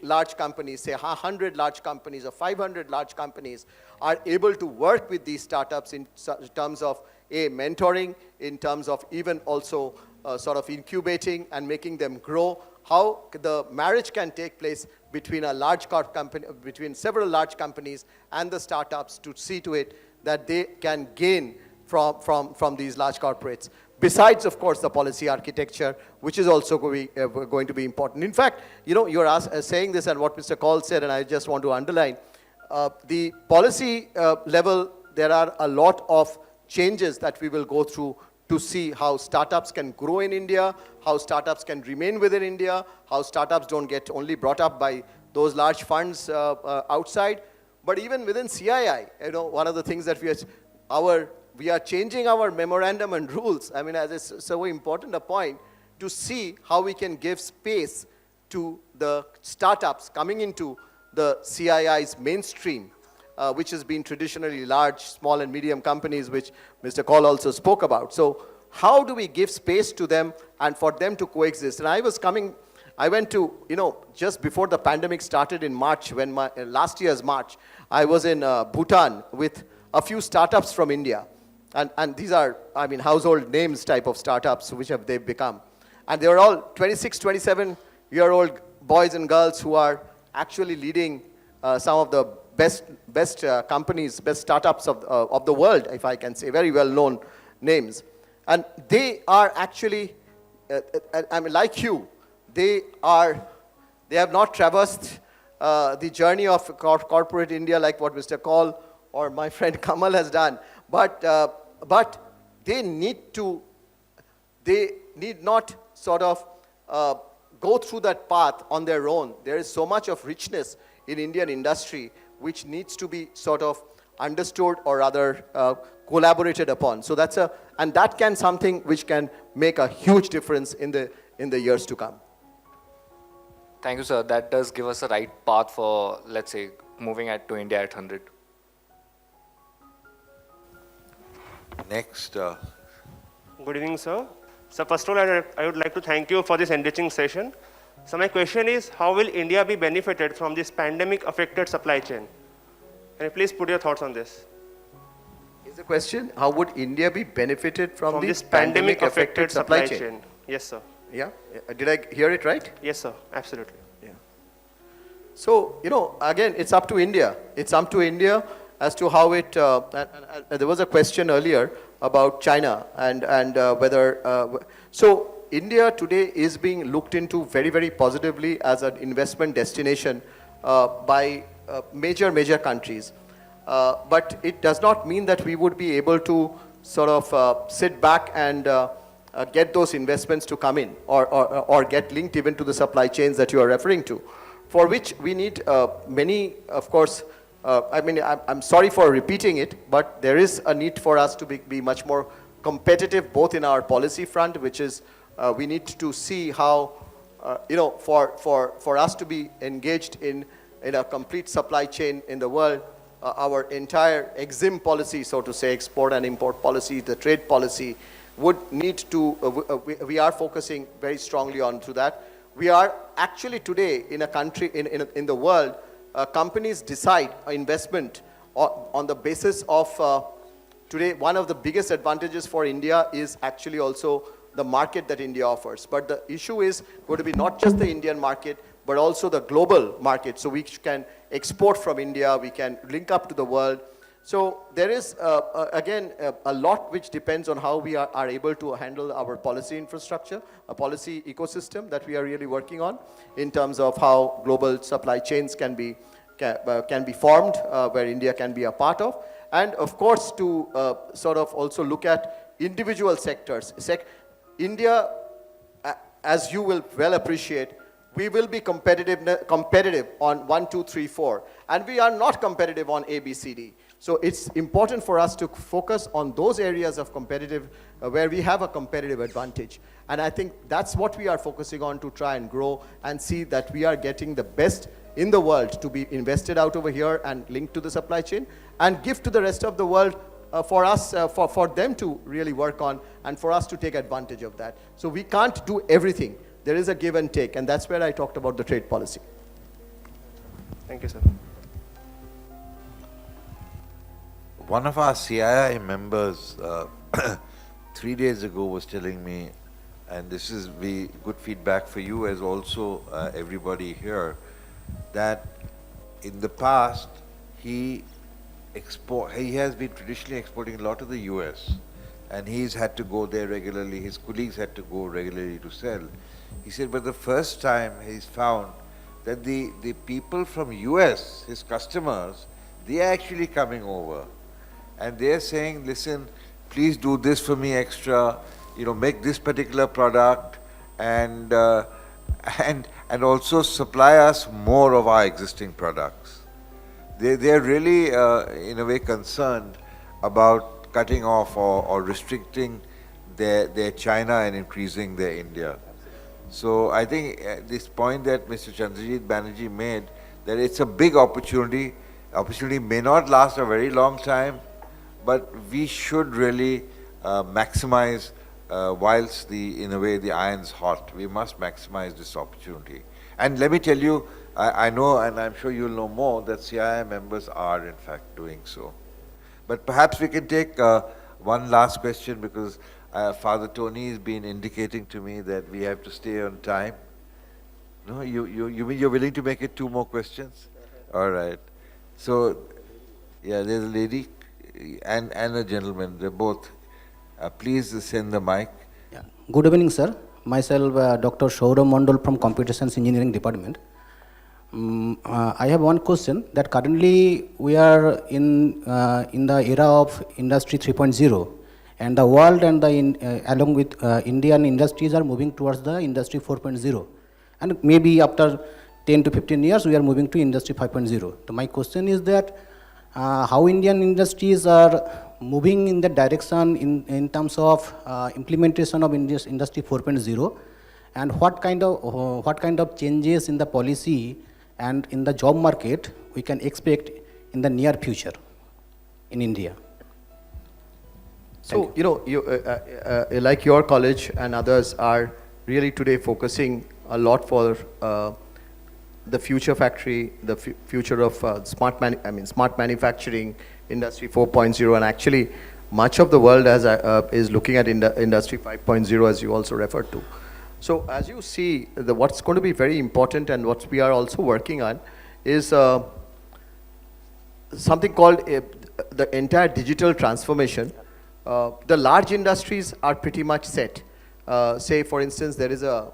large companies, say 100 large companies or 500 large companies are able to work with these startups in terms of mentoring, in terms of even also sort of incubating and making them grow, how the marriage can take place between a large company, between several large companies and the startups to see to it that they can gain from these large corporates. Besides, of course, the policy architecture, which is also going to be important. In fact, you're saying this and what Mr. Kaul said, and I just want to underline, the policy level, there are a lot of changes that we will go through to see how startups can grow in India, how startups can remain within India, how startups don't get only brought up by those large funds outside. But even within CII, one of the things that we are changing our memorandum and rules. I mean, as it's so important a point to see how we can give space to the startups coming into the CII's mainstream, which has been traditionally large, small and medium companies, which Mr. Kaul also spoke about. So how do we give space to them and for them to coexist? And I went to, just before the pandemic started in March, when last year's March, I was in Bhutan with a few startups from India. And these are, household names type of startups, which they've become. And they were all 26, 27-year-old boys and girls who are actually leading some of the best companies, best startups of the world, if I can say, very well-known names. And they are actually, like you, they have not traversed the journey of corporate India like what Mr. Kaul or my friend Kamal has done. But they need not sort of go through that path on their own. There is so much of richness in Indian industry which needs to be sort of understood or rather collaborated upon. So that can something which can make a huge difference in the years to come. Thank you, sir. That does give us a right path for, let's say, moving to India at 100. Next. Good evening, sir. So first of all, I would like to thank you for this enriching session. So my question is, how will India be benefited from this pandemic-affected supply chain? Can you please put your thoughts on this? Is the question, how would India be benefited from this pandemic-affected supply chain? Yes, sir. Yeah? Did I hear it right? Yes, sir. Absolutely. Yeah. So, again, it's up to India. It's up to India as to how it, there was a question earlier about China and whether, so India today is being looked into very, very positively as an investment destination by major countries. But it does not mean that we would be able to sort of sit back and get those investments to come in or get linked even to the supply chains that you are referring to, for which we need many, of course, I'm sorry for repeating it, but there is a need for us to be much more competitive, both in our policy front, which is we need to see how, for us to be engaged in a complete supply chain in the world, our entire EXIM policy, so to say, export and import policy, the trade policy, would need to, we are focusing very strongly on to that, we are actually today in a country, in the world, companies decide investment on the basis of, today one of the biggest advantages for India is actually also the market that India offers. But the issue is going to be not just the Indian market, but also the global market. So we can export from India, we can link up to the world. So there is, again, a lot which depends on how we are able to handle our policy infrastructure, a policy ecosystem that we are really working on in terms of how global supply chains can be formed, where India can be a part of. And of course, to sort of also look at individual sectors. India, as you will well appreciate, we will be competitive on 1, 2, 3, 4. And we are not competitive on A, B, C, D. So it's important for us to focus on those areas of competitive, where we have a competitive advantage. And I think that's what we are focusing on, to try and grow and see that we are getting the best in the world to be invested out over here and linked to the supply chain, and give to the rest of the world for us, for them to really work on, and for us to take advantage of that. So we can't do everything. There is a give and take, and that's where I talked about the trade policy. Thank you, sir. One of our CII members 3 days ago was telling me, and this is good feedback for you as also everybody here, that in the past he has been traditionally exporting a lot to the US, and he's had to go there regularly, his colleagues had to go regularly to sell. He said, but the first time he's found that the people from US, his customers, they are actually coming over. And they're saying, listen, please do this for me extra, make this particular product, and also supply us more of our existing products. They're really, in a way, concerned about cutting off or restricting their China and increasing their India. So I think this point that Mr. Chandrajit Banerjee made, that it's a big opportunity. Opportunity may not last a very long time, but we should really maximize, whilst in a way the iron's hot, we must maximize this opportunity. And let me tell you, I know, and I'm sure you'll know more, that CII members are in fact doing so. But perhaps we can take one last question, because Father Tony has been indicating to me that we have to stay on time. No, you mean you're willing to make it 2 more questions? All right. So, yeah, there's a lady and a gentleman. They're both. Please send the mic. Yeah. Good evening, sir. Myself, Dr. Saurav Mandal from Computer Science Engineering Department. I have one question, that currently we are in the era of Industry 3.0, and the world and along with Indian industries are moving towards the Industry 4.0, and maybe after 10 to 15 years we are moving to Industry 5.0. So my question is that how Indian industries are moving in that direction in terms of implementation of Industry 4.0, and what kind of changes in the policy and in the job market we can expect in the near future in India. So, like your college and others are really today focusing a lot for the future factory, the future of smart manufacturing, Industry 4.0, and actually much of the world is looking at Industry 5.0, as you also referred to. So as you see, what's going to be very important and what we are also working on is something called the entire digital transformation. The large industries are pretty much set. Say, for instance, there is a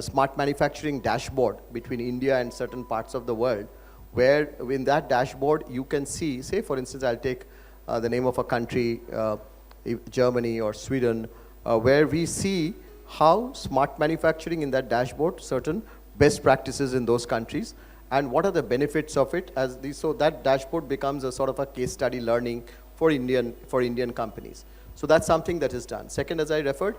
smart manufacturing dashboard between India and certain parts of the world, where in that dashboard you can see, say, for instance, I'll take the name of a country, Germany or Sweden, where we see how smart manufacturing in that dashboard, certain best practices in those countries, and what are the benefits of it. So that dashboard becomes a sort of a case study learning for Indian companies. So that's something that is done. Second, as I referred,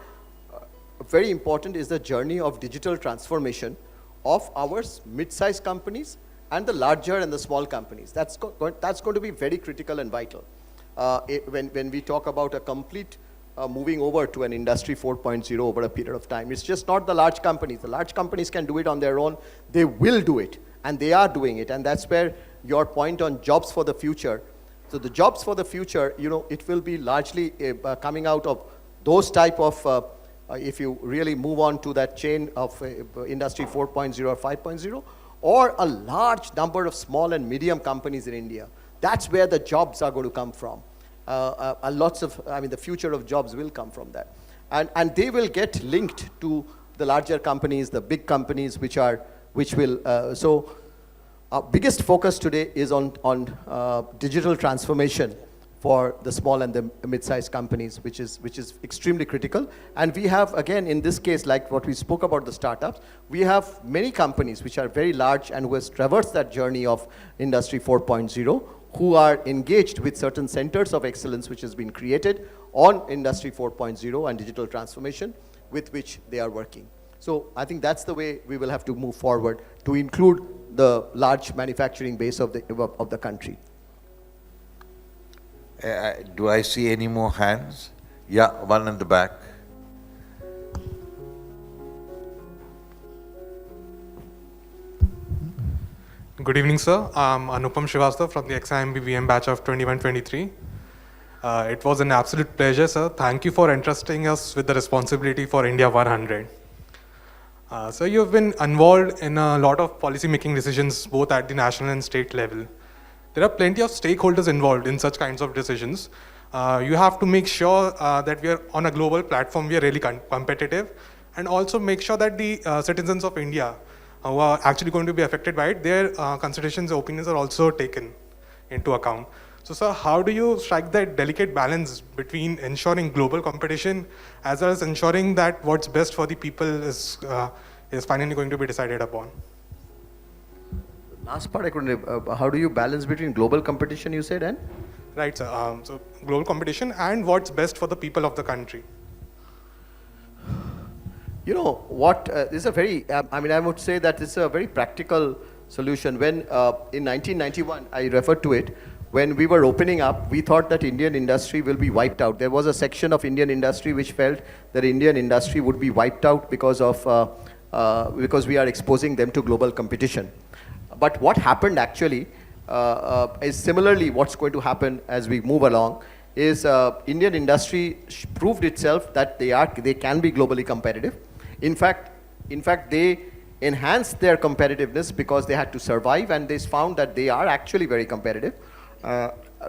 very important is the journey of digital transformation of our mid-sized companies and the larger and the small companies. That's going to be very critical and vital. When we talk about a complete moving over to an industry 4.0 over a period of time. It's just not the large companies. The large companies can do it on their own. They will do it, and they are doing it. And that's where your point on jobs for the future. So the jobs for the future, it will be largely coming out of those type of, if you really move on to that chain of industry 4.0 or 5.0, or a large number of small and medium companies in India. That's where the jobs are going to come from. The future of jobs will come from that. And they will get linked to the larger companies, the big companies, which will, so our biggest focus today is on digital transformation for the small and the mid-sized companies, which is extremely critical. And we have, again, in this case, like what we spoke about the startups, we have many companies which are very large and who has traversed that journey of Industry 4.0, who are engaged with certain centers of excellence which has been created on Industry 4.0 and digital transformation, with which they are working. So I think that's the way we will have to move forward to include the large manufacturing base of the country. Do I see any more hands? Yeah, one in the back. Good evening, sir. I'm Anupam Srivastava from the XIMB batch of 21-23. It was an absolute pleasure, sir. Thank you for entrusting us with the responsibility for India 100. So you've been involved in a lot of policy-making decisions, both at the national and state level. There are plenty of stakeholders involved in such kinds of decisions. You have to make sure that we are on a global platform, we are really competitive, and also make sure that the citizens of India who are actually going to be affected by it, their considerations, opinions are also taken into account. So, sir, how do you strike that delicate balance between ensuring global competition as well as ensuring that what's best for the people is finally going to be decided upon? Last part I couldn't. How do you balance between global competition, you said, and? Right, sir. So global competition and what's best for the people of the country. You know what? This is a very. I would say that this is a very practical solution. When in 1991, I referred to it. When we were opening up, we thought that Indian industry will be wiped out. There was a section of Indian industry which felt that Indian industry would be wiped out because we are exposing them to global competition. But what happened actually is similarly what's going to happen as we move along is Indian industry proved itself that they can be globally competitive. In fact, they enhanced their competitiveness because they had to survive, and they found that they are actually very competitive.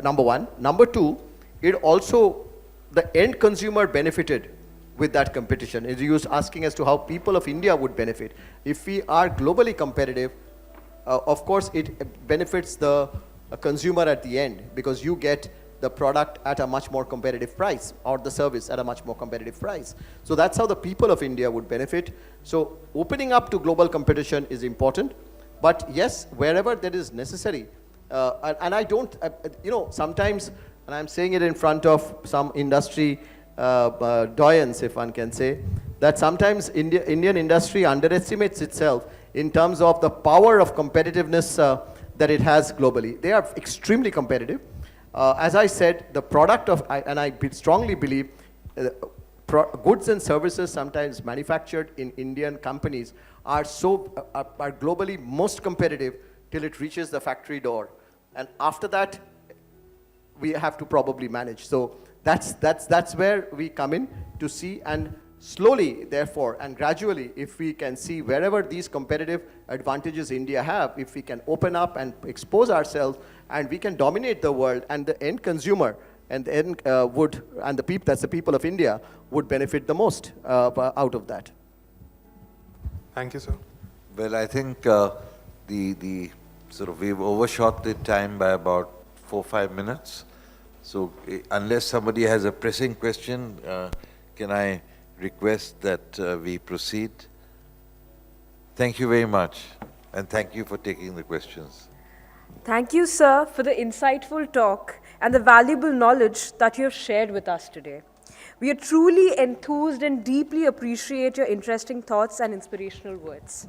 Number one. Number two, it also, the end consumer benefited with that competition. You was asking as to how people of India would benefit. If we are globally competitive, of course it benefits the consumer at the end, because you get the product at a much more competitive price, or the service at a much more competitive price. So that's how the people of India would benefit. So opening up to global competition is important, but yes, wherever that is necessary, and I don't, sometimes, and I'm saying it in front of some industry doyens, if one can say, that sometimes Indian industry underestimates itself in terms of the power of competitiveness that it has globally. They are extremely competitive. As I said, the product of, and I strongly believe, goods and services sometimes manufactured in Indian companies are globally most competitive till it reaches the factory door. And after that, we have to probably manage. So that's where we come in to see, and slowly, therefore, and gradually, if we can see wherever these competitive advantages India have, if we can open up and expose ourselves, and we can dominate the world, and the end consumer and the end that's the people of India, would benefit the most out of that. Thank you, sir. Well, I think we've overshot the time by about 4-5 minutes. So unless somebody has a pressing question, can I request that we proceed? Thank you very much, and thank you for taking the questions. Thank you, sir, for the insightful talk and the valuable knowledge that you have shared with us today. We are truly enthused and deeply appreciate your interesting thoughts and inspirational words.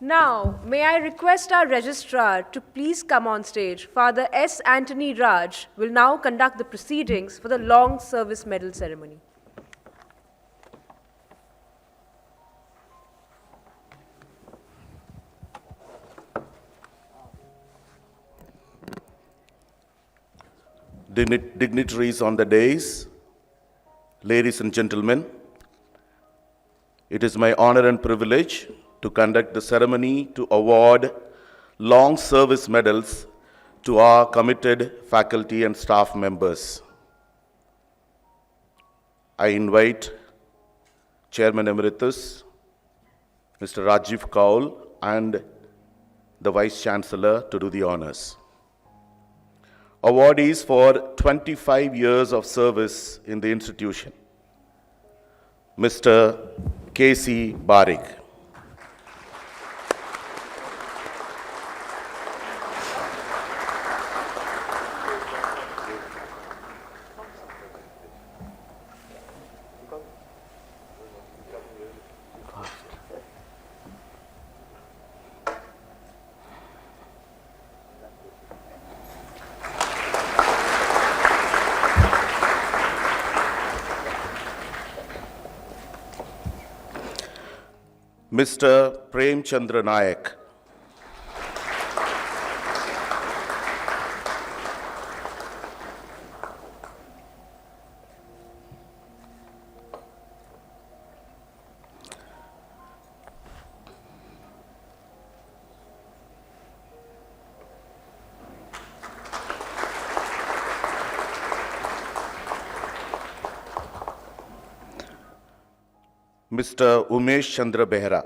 Now, may I request our registrar to please come on stage. Father S. Anthony Raj will now conduct the proceedings for the Long Service Medal ceremony. Dignitaries on the dais, ladies and gentlemen, it is my honor and privilege to conduct the ceremony to award long service medals to our committed faculty and staff members. I invite Chairman Emeritus, Mr. Rajiv Kaul, and the Vice Chancellor to do the honors. Awardees for 25 years of service in the institution, Mr. K.C. Barik. Mr. Prem Chandra Nayak. Mr. Umesh Chandra Behra.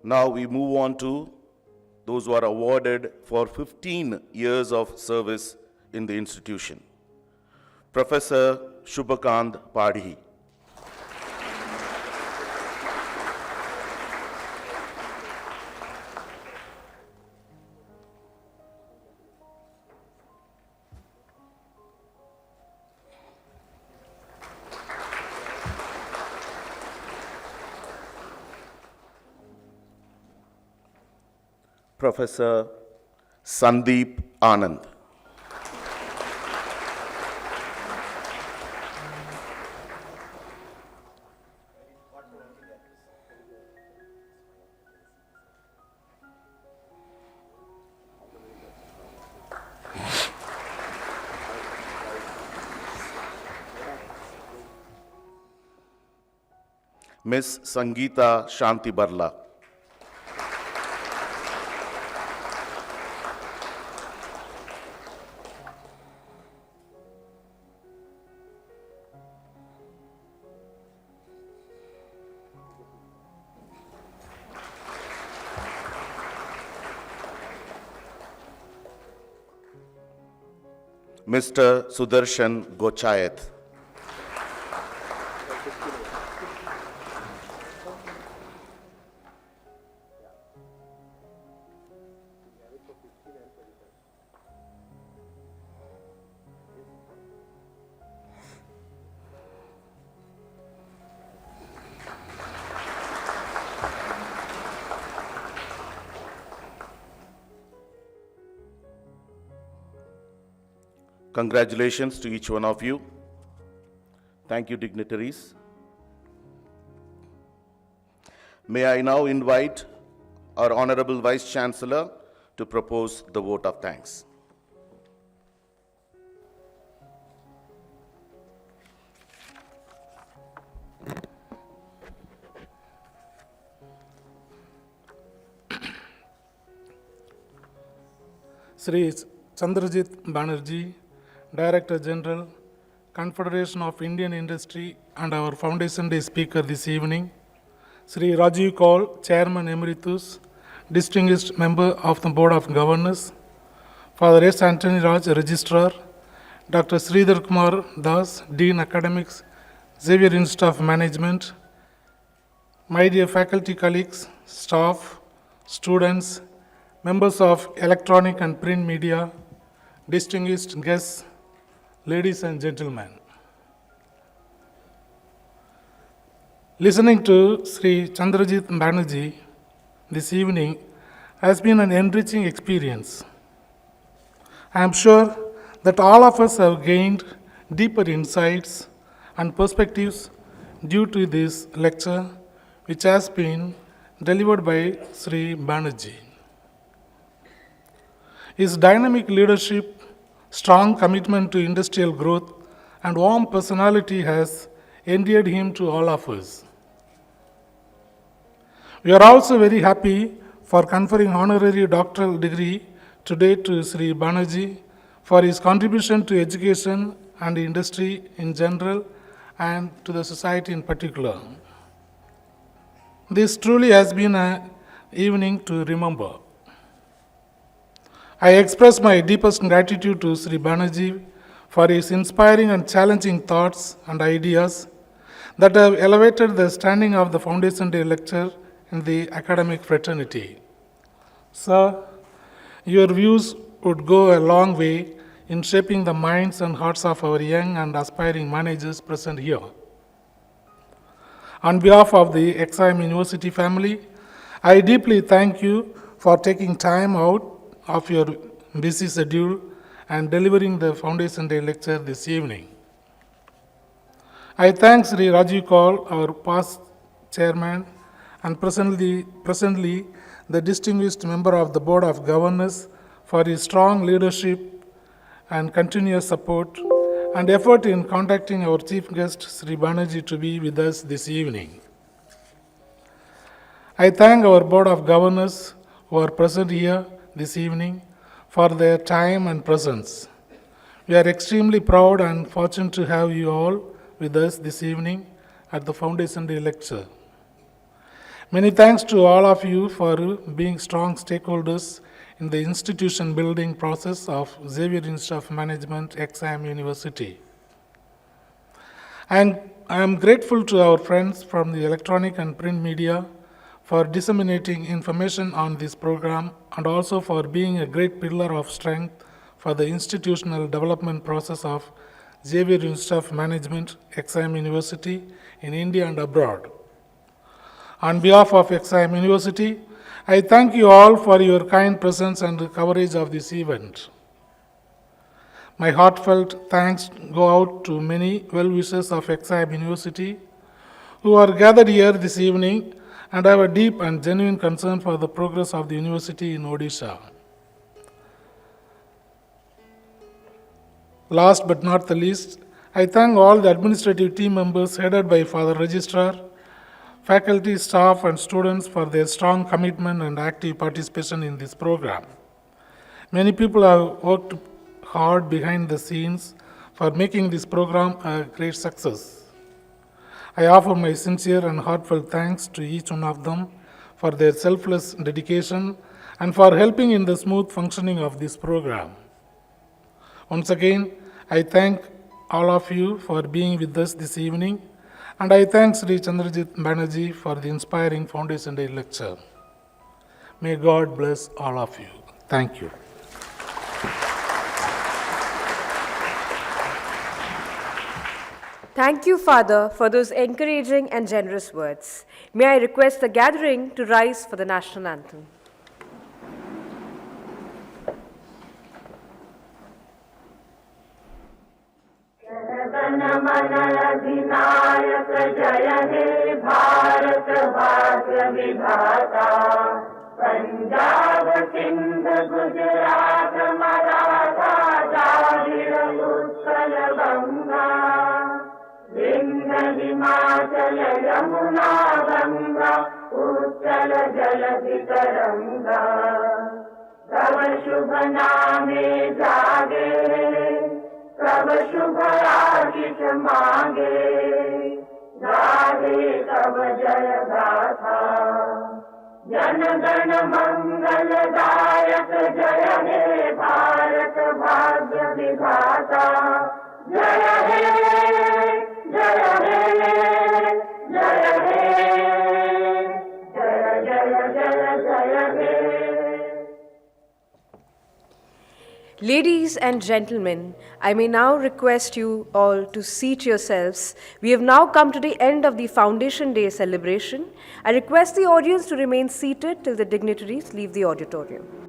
Now we move on to those who are awarded for 15 years of service in the institution. Professor Shubhakant Padhi. Professor Sandeep Anand. Miss Sangeeta Shanti Barla. Mr. Sudarshan Gochayat. Congratulations to each one of you. Thank you, dignitaries. May I now invite our Honorable Vice Chancellor to propose the vote of thanks. Shri Chandrajit Banerjee, Director General, Confederation of Indian Industry, and our Foundation Day speaker this evening, Shri Rajiv Kaul, Chairman Emeritus, Distinguished Member of the Board of Governors, Father S. Anthony Raj, Registrar, Dr. Sridhar Kumar Das, Dean Academics, Xavier Institute of Management, my dear faculty colleagues, staff, students, members of electronic and print media, distinguished guests, ladies and gentlemen. Listening to Sri Chandrajit Banerjee this evening has been an enriching experience. I am sure that all of us have gained deeper insights and perspectives due to this lecture, which has been delivered by Sri Banerjee. His dynamic leadership, strong commitment to industrial growth, and warm personality has endeared him to all of us. We are also very happy for conferring honorary doctoral degree today to Sri Banerjee for his contribution to education and industry in general and to the society in particular. This truly has been an evening to remember. I express my deepest gratitude to Sri Banerjee for his inspiring and challenging thoughts and ideas that have elevated the standing of the Foundation Day lecture in the academic fraternity. Sir, your views would go a long way in shaping the minds and hearts of our young and aspiring managers present here. On behalf of the XIM University family, I deeply thank you for taking time out of your busy schedule and delivering the Foundation Day lecture this evening. I thank Shri Rajiv Kaul, our past chairman, and presently the distinguished member of the Board of Governors for his strong leadership and continuous support and effort in contacting our chief guest, Sri Banerjee, to be with us this evening. I thank our Board of Governors who are present here this evening for their time and presence. We are extremely proud and fortunate to have you all with us this evening at the Foundation Day lecture. Many thanks to all of you for being strong stakeholders in the institution building process of Xavier Institute of Management, XIM University. I am grateful to our friends from the electronic and print media for disseminating information on this program and also for being a great pillar of strength for the institutional development process of Xavier Institute of Management, XIM University in India and abroad. On behalf of XIM University, I thank you all for your kind presence and coverage of this event. My heartfelt thanks go out to many well-wishers of XIM University who are gathered here this evening and have a deep and genuine concern for the progress of the university in Odisha. Last but not the least, I thank all the administrative team members headed by Father Registrar, faculty, staff, and students for their strong commitment and active participation in this program. Many people have worked hard behind the scenes for making this program a great success. I offer my sincere and heartfelt thanks to each one of them for their selfless dedication and for helping in the smooth functioning of this program. Once again, I thank all of you for being with us this evening, and I thank Sri Chandrajit Banerjee for the inspiring Foundation Day lecture. May God bless all of you. Thank you. Thank you, Father, for those encouraging and generous words. May I request the gathering to rise for the national anthem. जन मन अधिनायक जय हे भारत भाग्य विधाता पंजाब सिंध गुजरात मराठा द्राविड़ उत्कल गंगा विंध्य हिमाचल यमुना गंगा उच्चल जलधि तरंगा तव शुभ नामे जागे तब शुभ आशिष मांगे गाहे तब जय गाथा जन गण मंगलदायक जय हे भारत भाग्य विधाता Ladies and gentlemen, I may now request you all to seat yourselves. We have now come to the end of the Foundation Day celebration. I request the audience to remain seated till the dignitaries leave the auditorium.